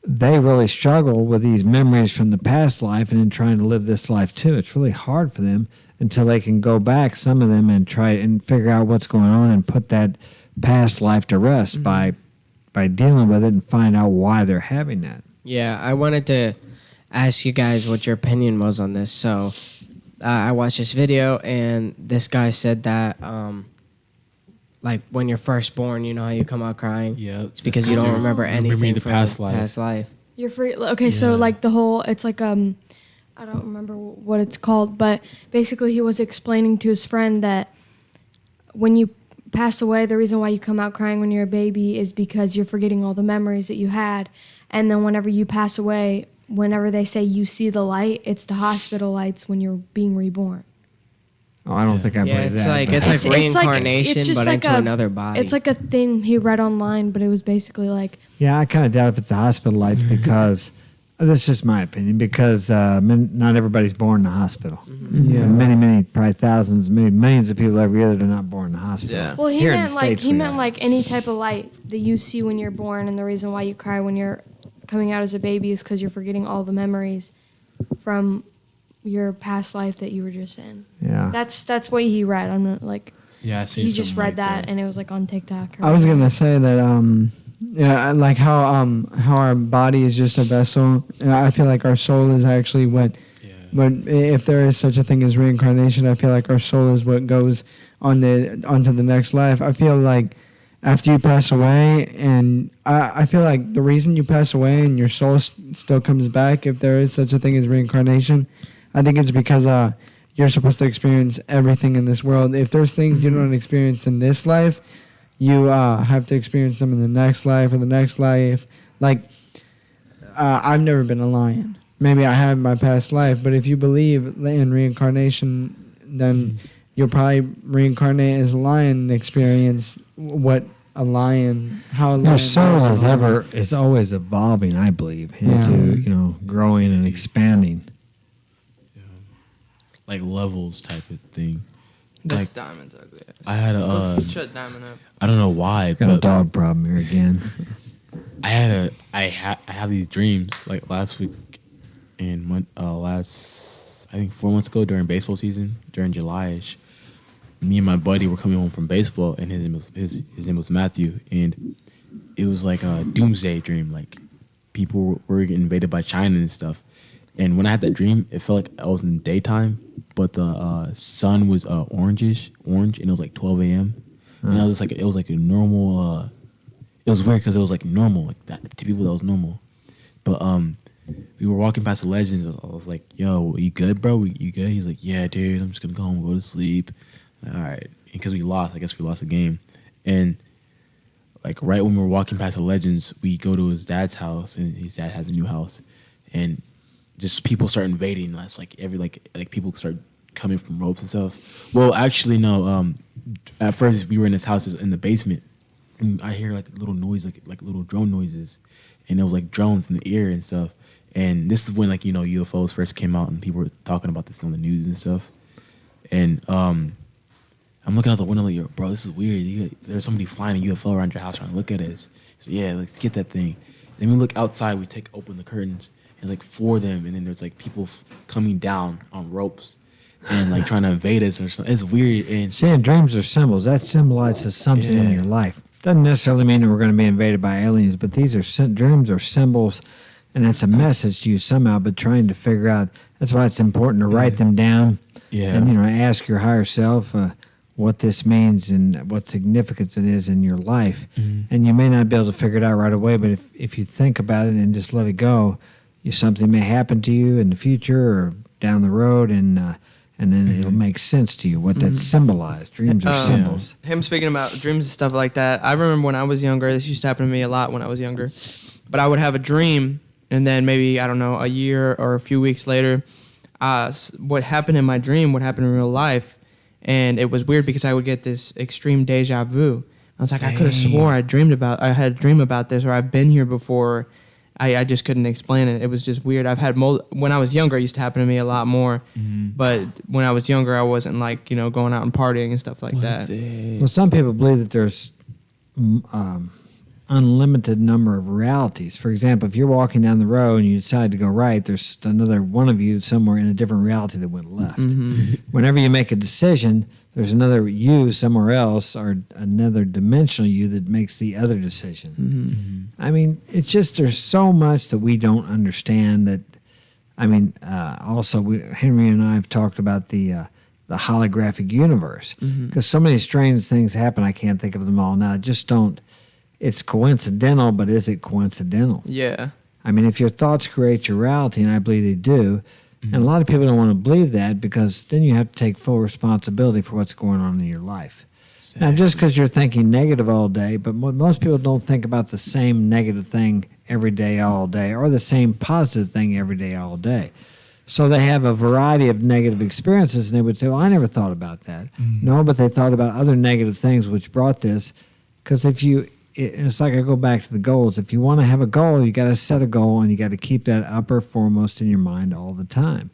they really struggle with these memories from the past life and then trying to live this life too. It's really hard for them until they can go back, some of them, and try and figure out what's going on and put that past life to rest by dealing with it and find out why they're having that. Yeah, I wanted to ask you guys what your opinion was on this. So I watched this video, and this guy said that like when you're first born, you know how you come out crying? Yeah. It's because you don't remember anything the from past past life. You're free. Okay, so like the whole, it's like I don't remember what it's called, but basically he was explaining to his friend that when you pass away, the reason why you come out crying when you're a baby is because you're forgetting all the memories that you had, and then whenever you pass away, whenever they say you see the light, it's the hospital lights when you're being reborn. Oh, I don't think I believe it's that. like but- it's like reincarnation, but into another body. It's like a thing he read online, but it was basically like, Yeah, I kind of doubt if it's the hospital lights because this is my opinion. Because not everybody's born in the hospital. Yeah. Many, probably thousands, maybe millions of people every year that are not born in the hospital. Yeah. well, he Here in the meant like States he we meant are. like any type of light that you see when you're born, and the reason why you cry when you're coming out as a baby is because you're forgetting all the memories from your past life that you were just in. Yeah. That's what he read. I'm not like Yeah, I see. he just read that, and it was like on TikTok. I was gonna say that like how our body is just a vessel. I feel like our soul is actually what if there is such a thing as reincarnation, I feel like our soul is what goes onto the next life. I feel like after you pass away, and I feel like the reason you pass away and your soul still comes back, if there is such a thing as reincarnation, I think it's because you're supposed to experience everything in this world. If there's things you don't experience in this life, you have to experience them in the next life or the next life. Like, I've never been a lion. Maybe I have in my past life, but if you believe in reincarnation, then you'll probably reincarnate as a lion and experience how a lion. Your soul is always evolving, I believe, into growing and expanding. Yeah. Like levels type of thing. That's Like, Diamond's ugly ass. I had a Shut Diamond up. I don't know why, Got a but dog problem here again. I have these dreams like last week and I think 4 months ago during baseball season, during July-ish. Me and my buddy were coming home from baseball, and his name was Matthew, and it was like a doomsday dream. Like people were getting invaded by China and stuff. And when I had that dream, it felt like I was in the daytime, but the sun was orange, and it was like 12 a.m. And I was just like, it was like a normal. It was weird because it was like normal, like that to people that was normal. But we were walking past the Legends. I was like, "Yo, you good, bro? You good?" He's like, "Yeah, dude. I'm just gonna go home, go to sleep." All right, because we lost. I guess we lost the game, and like right when we were walking past the Legends, we go to his dad's house, and his dad has a new house, and just people start invading us. Like like people start coming from ropes and stuff. Well, actually, no. At first, we were in his house in the basement. And I hear like little noise, like little drone noises, and it was like drones in the air and stuff. And this is when UFOs first came out, and people were talking about this on the news and stuff. And I'm looking out the window like, "Yo, bro, this is weird. There's somebody flying a UFO around your house trying to look at us." So yeah, let's get that thing. Then we look outside. We open the curtains. And there's like 4 of them, and then there's like people coming down on ropes and like trying to invade us or something. It's weird. And Seeing dreams are symbols. That symbolizes something in your life. Doesn't necessarily mean that we're going to be invaded by aliens, but these are dreams are symbols, and it's a message to you somehow. But trying to figure out, that's why it's important to write them down. Yeah. And ask your higher self what this means and what significance it is in your life. And you may not be able to figure it out right away, but if you think about it and just let it go, something may happen to you in the future or down the road, and then it'll make sense to you what that symbolized. Dreams are symbols. Him speaking about dreams and stuff like that. I remember when I was younger, this used to happen to me a lot when I was younger, but I would have a dream, and then maybe, I don't know, a year or a few weeks later, what happened in my dream would happen in real life. And it was weird because I would get this extreme deja vu. I was like, I could have swore I had a dream about this, or I've been here before. I just couldn't explain it. It was just weird. I've had when I was younger, it used to happen to me a lot more. But when I was younger, I wasn't like, going out and partying and stuff like that. Well, some people believe that there's unlimited number of realities. For example, if you're walking down the road and you decide to go right, there's another one of you somewhere in a different reality that went left. Whenever you make a decision, there's another you somewhere else or another dimensional you that makes the other decision. I mean, it's just there's so much that we don't understand that. I mean, also Henry and I have talked about the holographic universe because so many strange things happen. I can't think of them all now. Just don't. It's coincidental, but is it coincidental? Yeah. I mean, if your thoughts create your reality, and I believe they do, and a lot of people don't want to believe that because then you have to take full responsibility for what's going on in your life. Now, just because you're thinking negative all day, but most people don't think about the same negative thing every day, all day, or the same positive thing every day, all day. So they have a variety of negative experiences, and they would say, well, I never thought about that. No, but they thought about other negative things which brought this. Because it's like I go back to the goals. If you want to have a goal, you got to set a goal, and you got to keep that upper foremost in your mind all the time,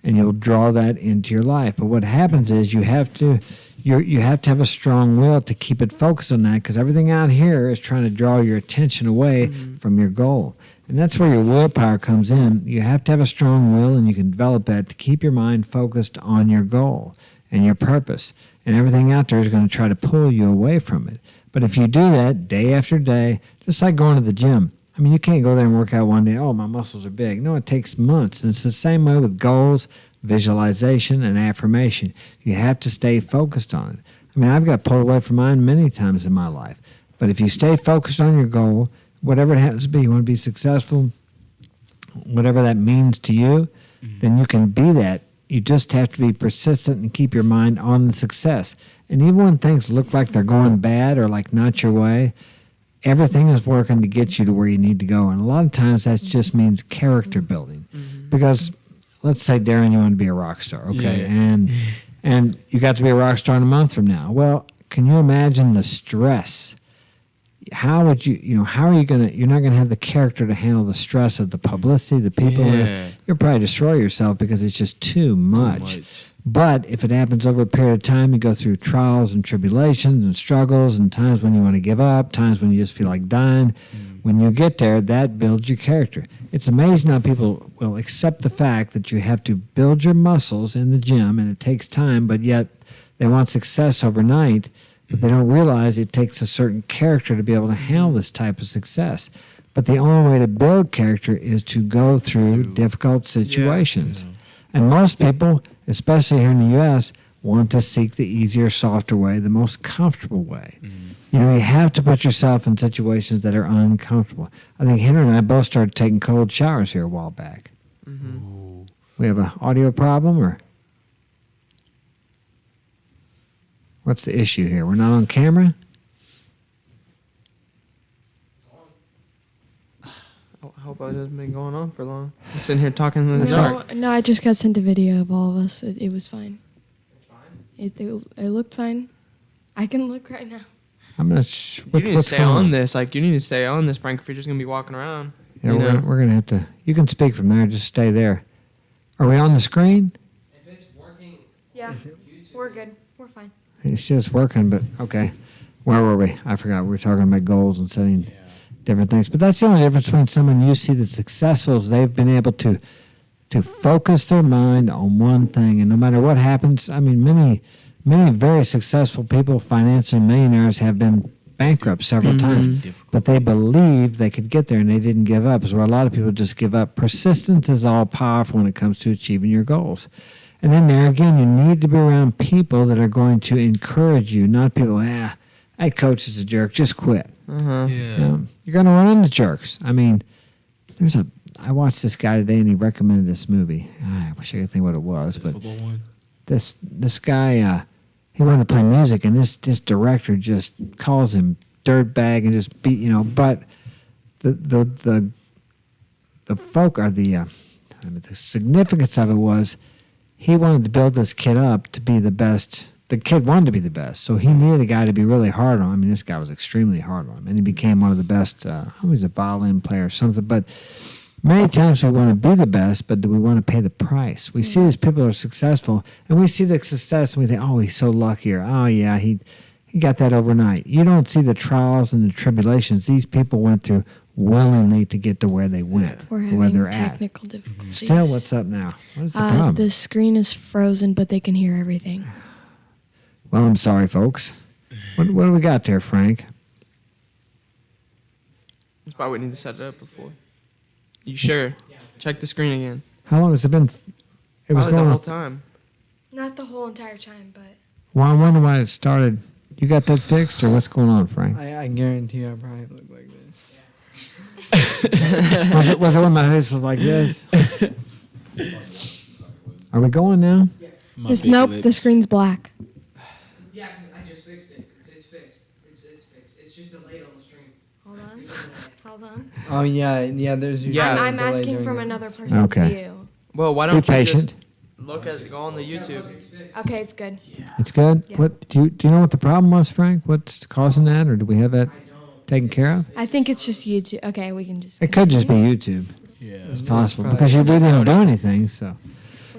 and you'll draw that into your life. But what happens is you have to have a strong will to keep it focused on that, because everything out here is trying to draw your attention away from your goal, and that's where your willpower comes in. You have to have a strong will, and you can develop that to keep your mind focused on your goal and your purpose, and everything out there is going to try to pull you away from it. But if you do that day after day, just like going to the gym, I mean, you can't go there and work out one day, oh, my muscles are big. No, it takes months. And it's the same way with goals, visualization, and affirmation. You have to stay focused on it. I mean, I've got pulled away from mine many times in my life. But if you stay focused on your goal, whatever it happens to be. You want to be successful, whatever that means to you, then you can be that. You just have to be persistent and keep your mind on the success. And even when things look like they're going bad or like not your way, everything is working to get you to where you need to go. And a lot of times that just means character building. Because let's say, Darian, you want to be a rock star, okay? And you got to be a rock star in a month from now. Well, can you imagine the stress? How would how are you going to, you're not going to have the character to handle the stress of the publicity, the people. You'll probably destroy yourself because it's just too much. But if it happens over a period of time, you go through trials and tribulations and struggles and times when you want to give up, times when you just feel like dying. When you get there, that builds your character. It's amazing how people will accept the fact that you have to build your muscles in the gym and it takes time, but yet they want success overnight. But they don't realize it takes a certain character to be able to handle this type of success. But the only way to build character is to go through difficult situations. And most people, especially here in the U.S., want to seek the easier, softer way, the most comfortable way. You have to put yourself in situations that are uncomfortable. I think Henry and I both started taking cold showers here a while back. We have an audio problem, or what's the issue here? We're not on camera? I hope it hasn't been going on for long. I'm sitting here talking in the dark. No, I just got sent a video of all of us. It was fine. It's fine? It looked fine. I can look right now. I'm not You need to stay on this. Like, you need to stay on this, Frank, if you're just going to be walking around. Yeah, we're going to have to. You can speak from there. Just stay there. Are we on the screen? If it's working, Yeah, we're good. We're fine. It's just working, but okay. Where were we? I forgot. We were talking about goals and setting different things. But that's the only difference between someone you see that's successful is they've been able to focus their mind on one thing. And no matter what happens, I mean, many very successful people, financial millionaires, have been bankrupt several times. But they believed they could get there and they didn't give up. Is where a lot of people just give up. Persistence is all powerful when it comes to achieving your goals. And then there again, you need to be around people that are going to encourage you, not people, that coach is a jerk, just quit. You're going to run into jerks. I mean, I watched this guy today and he recommended this movie. I wish I could think what it was. But football one? This guy, he wanted to play music, and this director just calls him dirtbag and just beat, but the significance of it was he wanted to build this kid up to be the best. The kid wanted to be the best, so he needed a guy to be really hard on him. I mean, this guy was extremely hard on him, and he became one of the best. He's a violin player or something, but many times we want to be the best, but do we want to pay the price? We see these people are successful, and we see the success, and we think, oh, he's so lucky, or oh, yeah, he got that overnight. You don't see the trials and the tribulations these people went through willingly to get to where they went, We're where they're having at. technical difficulties. Still, what's up now? What is the problem? The screen is frozen, but they can hear everything. Well, I'm sorry, folks. What do we got there, Frank? That's why we need to set it up before. You sure? Check the screen again. How long has it been? It was Probably going the whole on. time. Not the whole entire time, but Well, I wonder why it started. You got that fixed, or what's going on, Frank? I guarantee I probably look like this. was it when my face was like this? Are we going now? nope. The screen's black. Yeah, because I just fixed it. It's fixed. It's fixed. It's just delayed on the stream. Hold on. Oh yeah. There's usually Yeah. a I'm delay asking during from that. another person's Okay. view. Well, why Be don't you patient. just go on the YouTube? Okay, it's good. It's good. Yeah. What do you know? What the problem was, Frank? What's causing that, or do we have that taken care of? I think it's just YouTube. Okay, we can just. It could just be YouTube. Yeah. It's possible probably because you didn't do anything. So,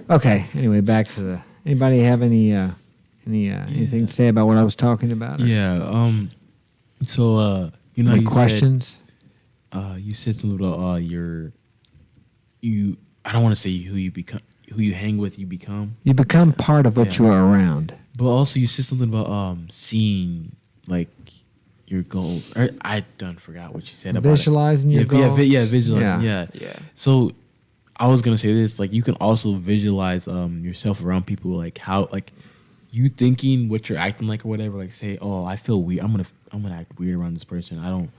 okay. Anyway, back to the. Anybody have anything to say about what I was talking about? or Yeah. So you know, any you questions? You said something about you. I don't want to say who you become, who you hang with, you become. You become part of what Yeah. you are around. But also, you said something about seeing like your goals. I done forgot what you said about Visualizing your it. goals. Visualizing. Yeah. Yeah. So I was gonna say this. Like, you can also visualize yourself around people. Like how you thinking what you're acting like or whatever. Like, say, oh, I feel weird. I'm gonna act weird around this person. I don't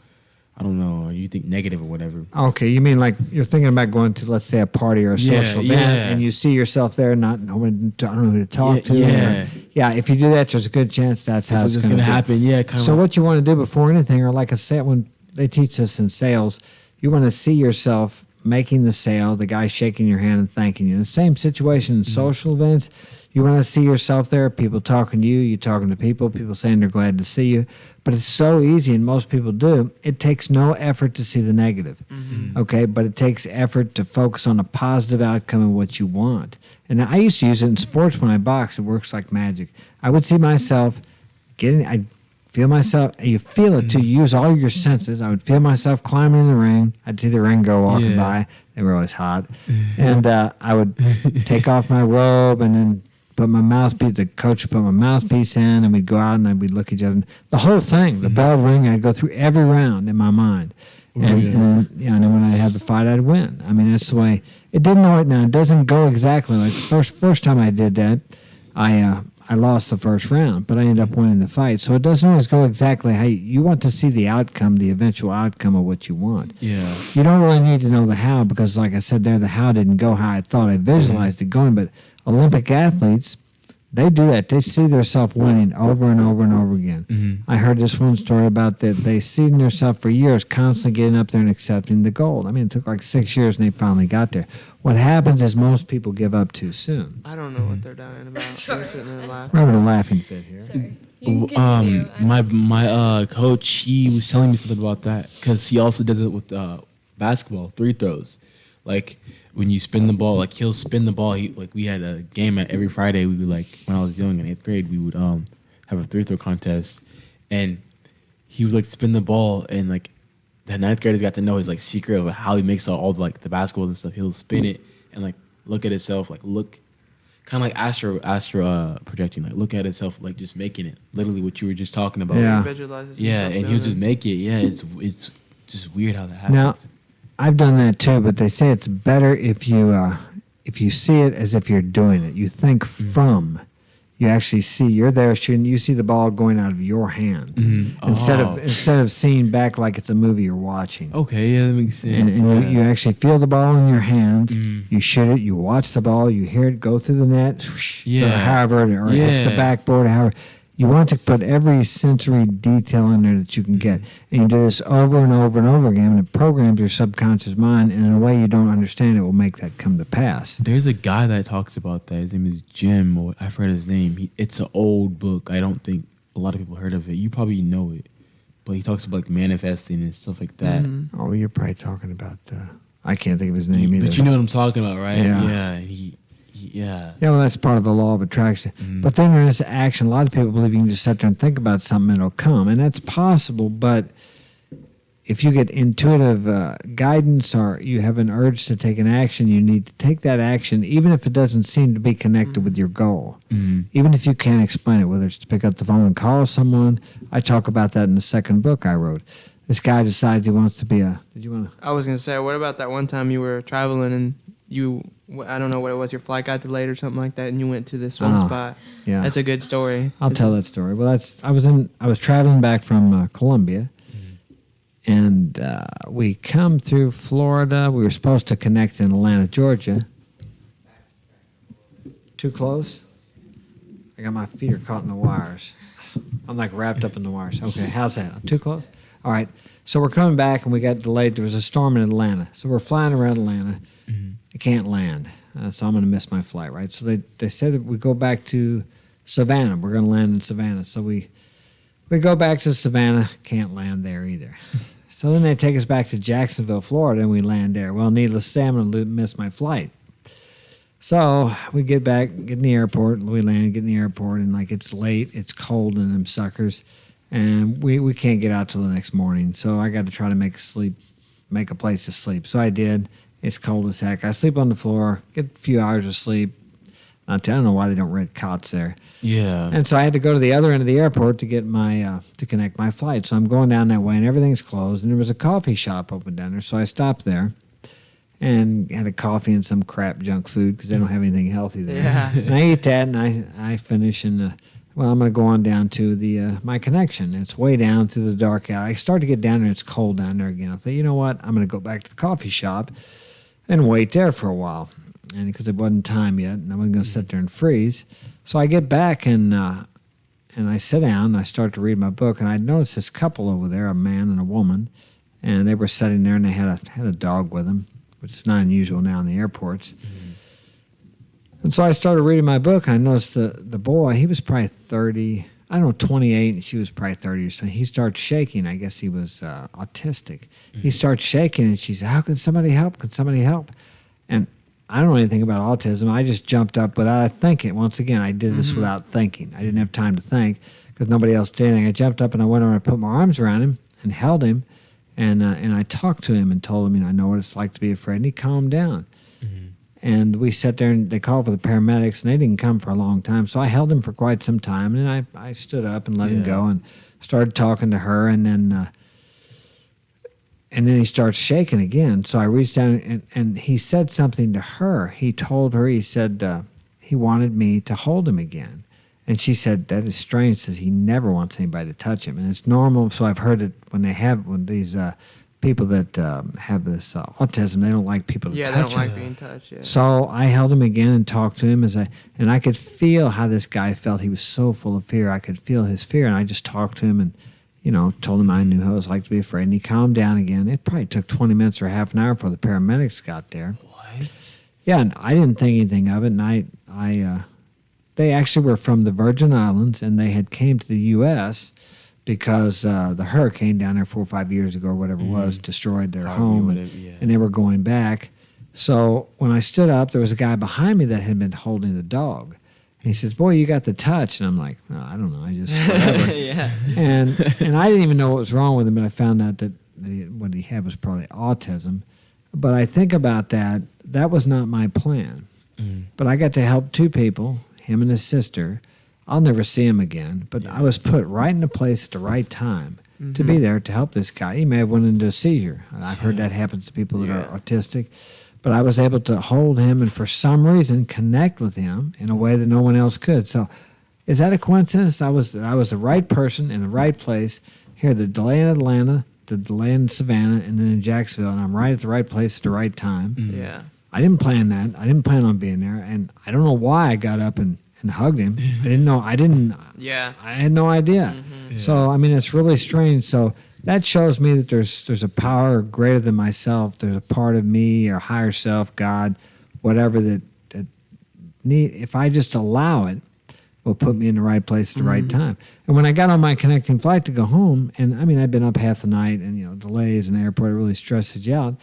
I don't know, you think negative or whatever. Okay, you mean like you're thinking about going to, let's say, a party or a social event, and you see yourself there, not knowing, I don't know who to talk to. If you do that, there's a good chance that's how it's going to happen. Yeah, kind of. So what you want to do before anything, or like I said, when they teach us in sales, you want to see yourself making the sale, the guy shaking your hand and thanking you. In the same situation in social events, you want to see yourself there, people talking to you, you talking to people saying they're glad to see you. But it's so easy, and most people do. It takes no effort to see the negative, okay? But it takes effort to focus on a positive outcome of what you want. And I used to use it in sports when I box. It works like magic. I would see myself I feel myself, you feel it too. You use all your senses. I would feel myself climbing in the ring. I'd see the ring girl walking by. They were always hot. And I would take off my robe and then put my mouthpiece, the coach would put my mouthpiece in, and we'd go out and we'd look at each other. The whole thing, the bell would ring, I'd go through every round in my mind. And then when I'd have the fight, I'd win. I mean, that's the way. It doesn't go exactly like the first time I did that. I lost the first round, but I ended up winning the fight. So it doesn't always go exactly how you want to see the outcome, the eventual outcome of what you want. Yeah. You don't really need to know the how because, like I said there, the how didn't go how I thought I visualized it going. But Olympic athletes, they do that. They see themselves winning over and over and over again. I heard this one story about that they seen themselves for years constantly getting up there and accepting the gold. I mean, it took like 6 years and they finally got there. What happens is most people give up too soon. I don't know what they're dying about. They're sitting there laughing. We're having a laughing fit here. Sorry. You can continue. My coach, he was telling me something about that because he also did it with basketball, free throws. Like when you spin the ball, like he'll spin the ball. We had a game every Friday. We would when I was young in 8th grade, we would have a free throw contest, and he would spin the ball, and the 9th graders got to know his secret of how he makes all the basketballs and stuff. He'll spin it and look at himself, look kind of like astro projecting, look at itself, just making it literally what you were just talking about. Yeah. Visualizes And he'll just make it. Yeah, it's just weird how that happens. Now, I've done that too, but they say it's better if you see it as if you're doing it. You think from. You actually see you're there shooting. You see the ball going out of your hands instead of seeing back like it's a movie you're watching. Okay, yeah, that makes sense. And you actually feel the ball in your hands. You shoot it. You watch the ball. You hear it go through the net. Whoosh, or however, or hits the backboard. However, you want to put every sensory detail in there that you can get, and you do this over and over and over again. And it programs your subconscious mind, and in a way you don't understand, it will make that come to pass. There's a guy that talks about that. His name is Jim, or I forgot his name. It's an old book. I don't think a lot of people heard of it. You probably know it, but he talks about manifesting and stuff like that. Oh, you're probably talking about. I can't think of his name either. But you know what I'm talking about, right? Yeah. Yeah. Yeah, well, that's part of the law of attraction. But then there is action. A lot of people believe you can just sit there and think about something and it'll come. And that's possible, but if you get intuitive guidance or you have an urge to take an action, you need to take that action, even if it doesn't seem to be connected with your goal. Even if you can't explain it, whether it's to pick up the phone and call someone. I talk about that in the second book I wrote. This guy decides he wants to be did you want to? I was going to say, what about that one time you were traveling and I don't know what it was, your flight got delayed or something like that, and you went to this one spot. Yeah. That's a good story. I'll tell that story. Well, I was traveling back from Colombia, and we come through Florida. We were supposed to connect in Atlanta, Georgia. Too close? I got my feet are caught in the wires. I'm wrapped up in the wires. Okay, how's that? I'm too close? All right. So we're coming back, and we got delayed. There was a storm in Atlanta. So we're flying around Atlanta. I can't land, so I'm going to miss my flight, right? So they said that we go back to Savannah. We're going to land in Savannah. So we go back to Savannah, can't land there either. So then they take us back to Jacksonville, Florida, and we land there. Well, needless to say, I'm going to miss my flight. So we get back, get in the airport, we land, get in the airport, and it's late, it's cold in them suckers, and we can't get out till the next morning. So I got to try to make a place to sleep. So I did. It's cold as heck. I sleep on the floor, get a few hours of sleep. I don't know why they don't rent cots there. Yeah. And so I had to go to the other end of the airport to get to connect my flight. So I'm going down that way, and everything's closed. And there was a coffee shop open down there, so I stopped there and had a coffee and some crap junk food because they don't have anything healthy there. Yeah. And I eat that, and I finish, and well, I'm going to go on down to the my connection. It's way down through the dark alley. I start to get down there. It's cold down there again. I thought, you know what? I'm going to go back to the coffee shop and wait there for a while, and because it wasn't time yet, and I wasn't going to sit there and freeze. So I get back and I sit down. And I start to read my book, and I noticed this couple over there, a man and a woman, and they were sitting there, and they had a dog with them, which is not unusual now in the airports. And so I started reading my book, and I noticed the boy, he was probably 30, I don't know, 28, and she was probably 30 or something. He started shaking. I guess he was autistic. He started shaking, and she said, how can somebody help? Can somebody help? And I don't know anything about autism. I just jumped up without thinking. Once again, I did this without thinking. I didn't have time to think because nobody else did anything. I jumped up, and I went over and put my arms around him and held him, and I talked to him and told him, I know what it's like to be afraid, and he calmed down. And we sat there, and they called for the paramedics, and they didn't come for a long time. So I held him for quite some time, and then I stood up and let him go and started talking to her, and then he starts shaking again. So I reached down, and he said something to her. He told her, he said he wanted me to hold him again. And she said, that is strange, says he never wants anybody to touch him. And it's normal, so I've heard it when these people that have this autism, they don't like people to touch them. Yeah, they don't like being touched. Yeah. So I held him again and talked to him and I could feel how this guy felt. He was so full of fear. I could feel his fear, and I just talked to him and told him I knew how it was like to be afraid. And he calmed down again. It probably took 20 minutes or half an hour before the paramedics got there. What? Yeah, and I didn't think anything of it. And they actually were from the Virgin Islands, and they had came to the U.S. because the hurricane down there 4 or 5 years ago or whatever it was destroyed their home, and they were going back. So when I stood up, there was a guy behind me that had been holding the dog. And he says, boy, you got the touch. And I'm like, no, I don't know. I just, whatever. Yeah. And I didn't even know what was wrong with him, but I found out that what he had was probably autism. But I think about that. That was not my plan. But I got to help two people, him and his sister. I'll never see him again, but I was put right in the place at the right time to be there to help this guy. He may have went into a seizure. I've heard that happens to people that are autistic, but I was able to hold him and for some reason connect with him in a way that no one else could. So is that a coincidence? I was the right person in the right place here, the delay in Atlanta, the delay in Savannah, and then in Jacksonville, and I'm right at the right place at the right time. Yeah. I didn't plan that. I didn't plan on being there, and I don't know why I got up and hugged him. I didn't know. Yeah. I had no idea. Yeah. So I mean, it's really strange. So that shows me that there's a power greater than myself. There's a part of me or higher self, God, whatever that need. If I just allow it, will put me in the right place at the right time. And when I got on my connecting flight to go home, and I mean, I'd been up half the night, and delays in the airport, it really stresses you out.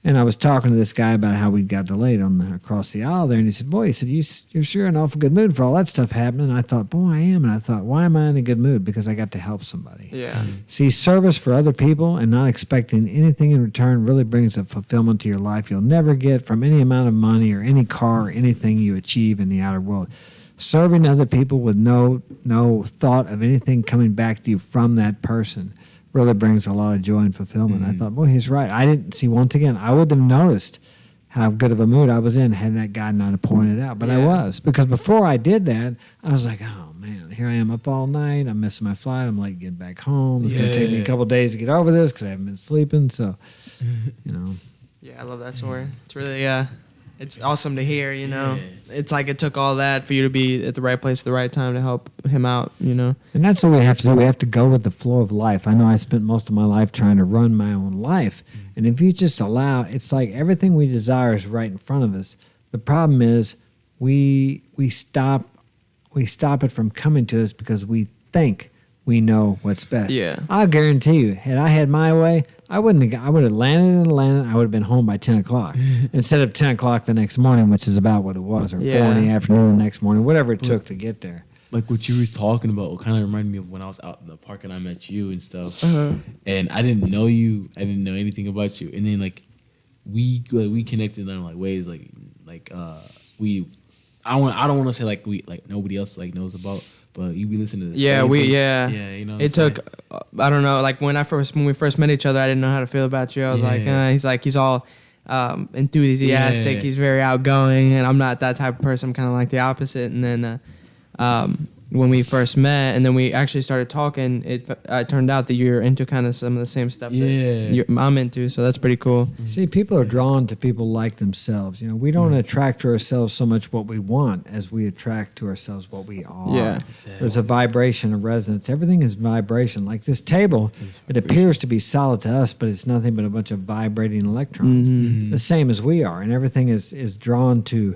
And I was talking to this guy about how we got delayed across the aisle there, and he said, boy, you're sure in an awful good mood for all that stuff happening. And I thought, boy, I am. And I thought, why am I in a good mood? Because I got to help somebody. Yeah. See, service for other people and not expecting anything in return really brings a fulfillment to your life you'll never get from any amount of money or any car or anything you achieve in the outer world. Serving other people with no thought of anything coming back to you from that person really brings a lot of joy and fulfillment. I thought, boy, he's right. I didn't see, once again, I wouldn't have noticed how good of a mood I was in had that guy not have pointed it out. But I was. Because before I did that, I was like, oh, man, here I am up all night. I'm missing my flight. I'm late getting back home. It's going to take me a couple of days to get over this because I haven't been sleeping. So, Yeah, I love that story. It's really, it's awesome to hear, It's like it took all that for you to be at the right place at the right time to help him out, And that's what we have to do. We have to go with the flow of life. I know I spent most of my life trying to run my own life. And if you just allow, it's like everything we desire is right in front of us. The problem is we stop it from coming to us because we think we know what's best. Yeah. I'll guarantee you, had I had my way, I would have landed in Atlanta. I would have been home by 10 o'clock instead of 10 o'clock the next morning, which is about what it was, or 4 in the afternoon the next morning, whatever it took to get there. Like what you were talking about kind of reminded me of when I was out in the park and I met you and stuff. And I didn't know you. I didn't know anything about you. And then we connected in ways I don't want to say nobody else nose about. But you be listening to this. Yeah, It took, I don't know, when we first met each other, I didn't know how to feel about you. I was he's all enthusiastic. Yeah. He's very outgoing, and I'm not that type of person. I'm kind of like the opposite. And then when we first met, and then we actually started talking. It turned out that you're into kind of some of the same stuff that I'm into, so that's pretty cool. See, people are drawn to people like themselves. You know, we don't attract to ourselves so much what we want as we attract to ourselves what we are. Yeah. There's a vibration, a resonance. Everything is vibration. Like this table, it appears to be solid to us, but it's nothing but a bunch of vibrating electrons. The same as we are, and everything is drawn to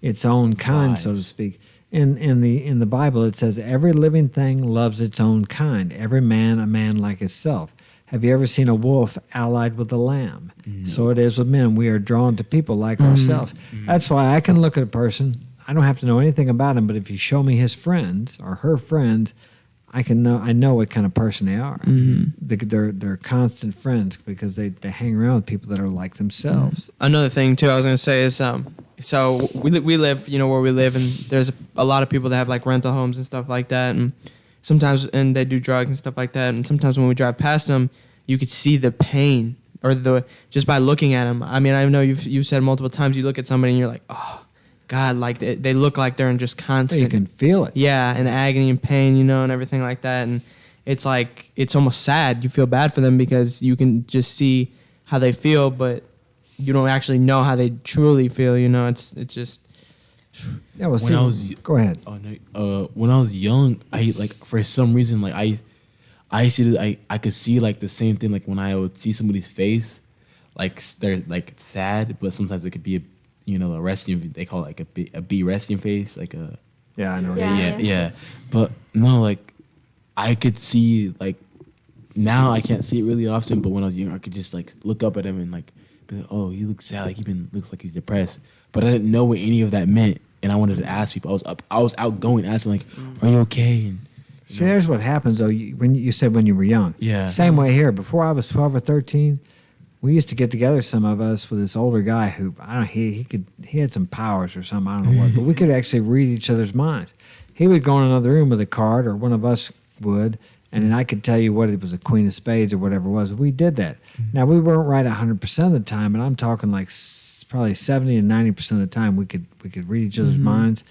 its own kind, so to speak. In the Bible, it says every living thing loves its own kind. Every man a man like himself. Have you ever seen a wolf allied with a lamb? So it is with men. We are drawn to people like ourselves. That's why I can look at a person. I don't have to know anything about him, but if you show me his friends or her friends, I know what kind of person they are. They're constant friends because they hang around with people that are like themselves. Another thing too, I was gonna say is so we live, where we live, and there's a lot of people that have like rental homes and stuff like that, and sometimes they do drugs and stuff like that, and sometimes when we drive past them, you could see the pain or just by looking at them. I mean, I know you've said multiple times you look at somebody and you're like, oh God, like they look like they're in just constant. You can feel it. Yeah, and agony and pain, and everything like that, and it's like it's almost sad. You feel bad for them because you can just see how they feel, but you don't actually know how they truly feel. It's just. Yeah, well, go ahead. Oh no! When I was young, I for some reason I see I could see like the same thing like when I would see somebody's face, like they're like sad, but sometimes it could be a resting. They call it like a B resting face, like a. Yeah, I know. Yeah. But no, like I could see like now I can't see it really often, but when I was younger, I could just like look up at him and like. Oh, he looks sad. Like looks like he's depressed. But I didn't know what any of that meant, and I wanted to ask people. I was outgoing, asking like, "Are you okay?" And, See, there's what happens though. When you said when you were young. Yeah. Same way here. Before I was 12 or 13, we used to get together, some of us, with this older guy who I don't know. He had some powers or something. I don't know what, but we could actually read each other's minds. He would go in another room with a card, or one of us would. And then I could tell you what it was, a queen of spades or whatever it was. We did that. Now, we weren't right 100% of the time, and I'm talking like probably 70 to 90% of the time we could read each other's minds.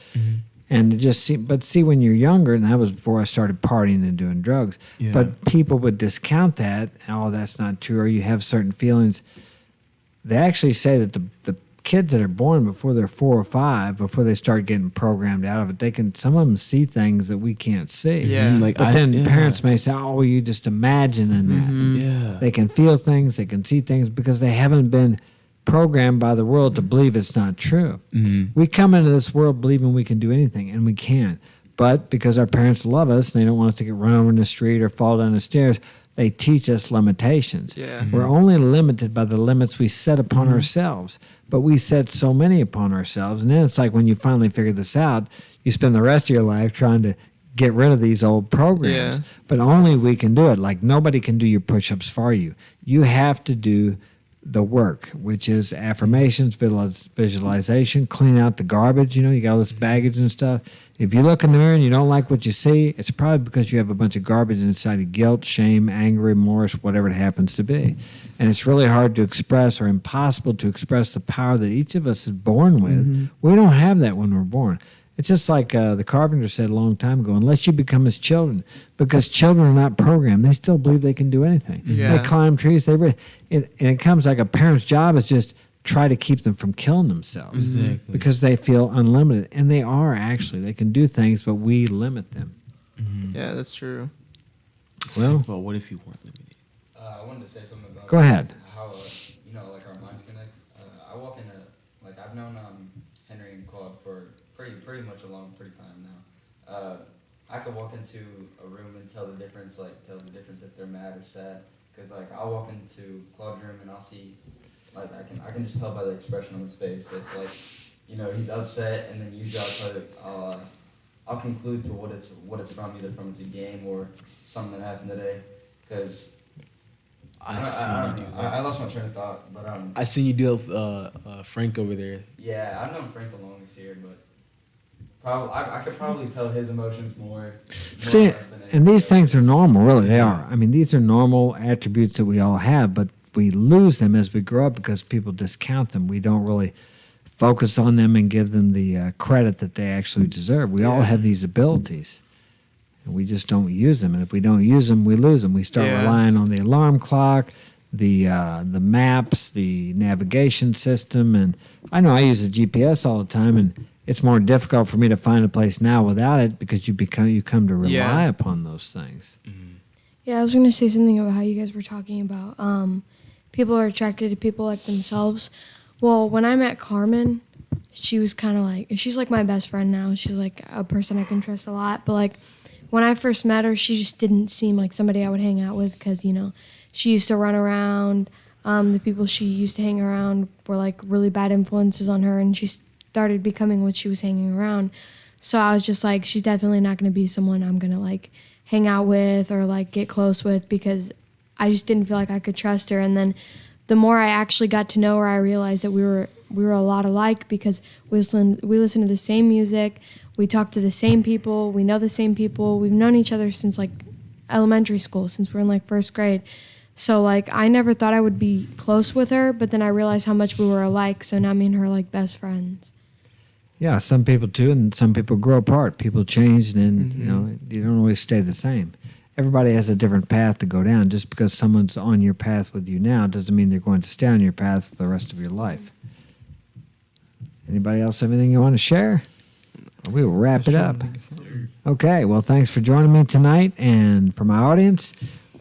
And just see, when you're younger, and that was before I started partying and doing drugs, but people would discount that. Oh, that's not true. Or you have certain feelings. They actually say that the kids that are born before they're 4 or 5, before they start getting programmed out of it, some of them see things that we can't see. Yeah. But then parents may say, "Oh, well, you just imagining that." Yeah. They can feel things, they can see things because they haven't been programmed by the world to believe it's not true. We come into this world believing we can do anything, and we can. But because our parents love us and they don't want us to get run over in the street or fall down the stairs, they teach us limitations. Yeah. We're only limited by the limits we set upon ourselves, but we set so many upon ourselves. And then it's like when you finally figure this out, you spend the rest of your life trying to get rid of these old programs. Yeah. But only we can do it. Like nobody can do your push-ups for you. You have to do the work, which is affirmations, visualization, clean out the garbage. You got all this baggage and stuff. If you look in the mirror and you don't like what you see, it's probably because you have a bunch of garbage inside of guilt, shame, anger, remorse, whatever it happens to be. And it's really hard to express, or impossible to express, the power that each of us is born with. We don't have that when we're born. It's just like the carpenter said a long time ago, unless you become his children, because children are not programmed. They still believe they can do anything. Yeah. They climb trees. And it comes like a parent's job is just try to keep them from killing themselves. Exactly. Because they feel unlimited. And they are actually. They can do things, but we limit them. Yeah, that's true. Well, but what if you weren't limited? I wanted to say something about Go ahead. how like our minds connect. I walk in I've known Henry and Claude for pretty much a long time now. I could walk into a room and tell the difference if they're mad or sad. Because I'll walk into Claude's room and I'll see, I can just tell by the expression on his face if he's upset, and then usually I'll conclude to what it's from, either from it's a game or something that happened today. Because I lost my train of thought, but I seen you do Frank over there. Yeah, I've known Frank the longest here, but I could probably tell his emotions more. See, and these things are normal, really. They are. I mean, these are normal attributes that we all have, but we lose them as we grow up because people discount them. We don't really focus on them and give them the credit that they actually deserve. We all have these abilities. And we just don't use them. And if we don't use them, we lose them. We start relying on the alarm clock, the maps, the navigation system. And I know I use the GPS all the time, and it's more difficult for me to find a place now without it because you come to rely upon those things. Yeah, I was going to say something about how you guys were talking about people are attracted to people like themselves. Well, when I met Carmen, she was kind of like, she's like my best friend now. She's like a person I can trust a lot. But like when I first met her, she just didn't seem like somebody I would hang out with because, you know, she used to run around. The people she used to hang around were like really bad influences on her, and she started becoming what she was hanging around. So I was just like, she's definitely not going to be someone I'm going to like hang out with or like get close with because I just didn't feel like I could trust her. And then the more I actually got to know her, I realized that we were a lot alike because we listen to the same music, we talk to the same people, we know the same people. We've known each other since like elementary school, since we're in like first grade. So like I never thought I would be close with her, but then I realized how much we were alike. So now me and her are like best friends. Yeah, some people do, and some people grow apart. People change, and you know, you don't always stay the same. Everybody has a different path to go down. Just because someone's on your path with you now doesn't mean they're going to stay on your path for the rest of your life. Anybody else have anything you want to share? We will wrap it up. Okay, well, thanks for joining me tonight. And for my audience,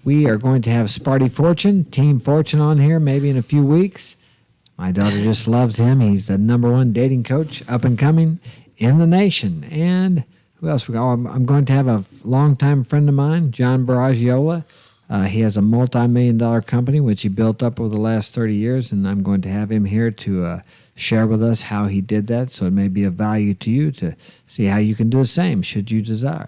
we are going to have Sparty Fortune, Team Fortune on here maybe in a few weeks. My daughter just loves him. He's the #1 dating coach, up and coming in the nation. And who else we got? Oh, I'm going to have a longtime friend of mine, John Baragiola. He has a multi-million-dollar company, which he built up over the last 30 years, and I'm going to have him here to share with us how he did that. So it may be of value to you to see how you can do the same, should you desire.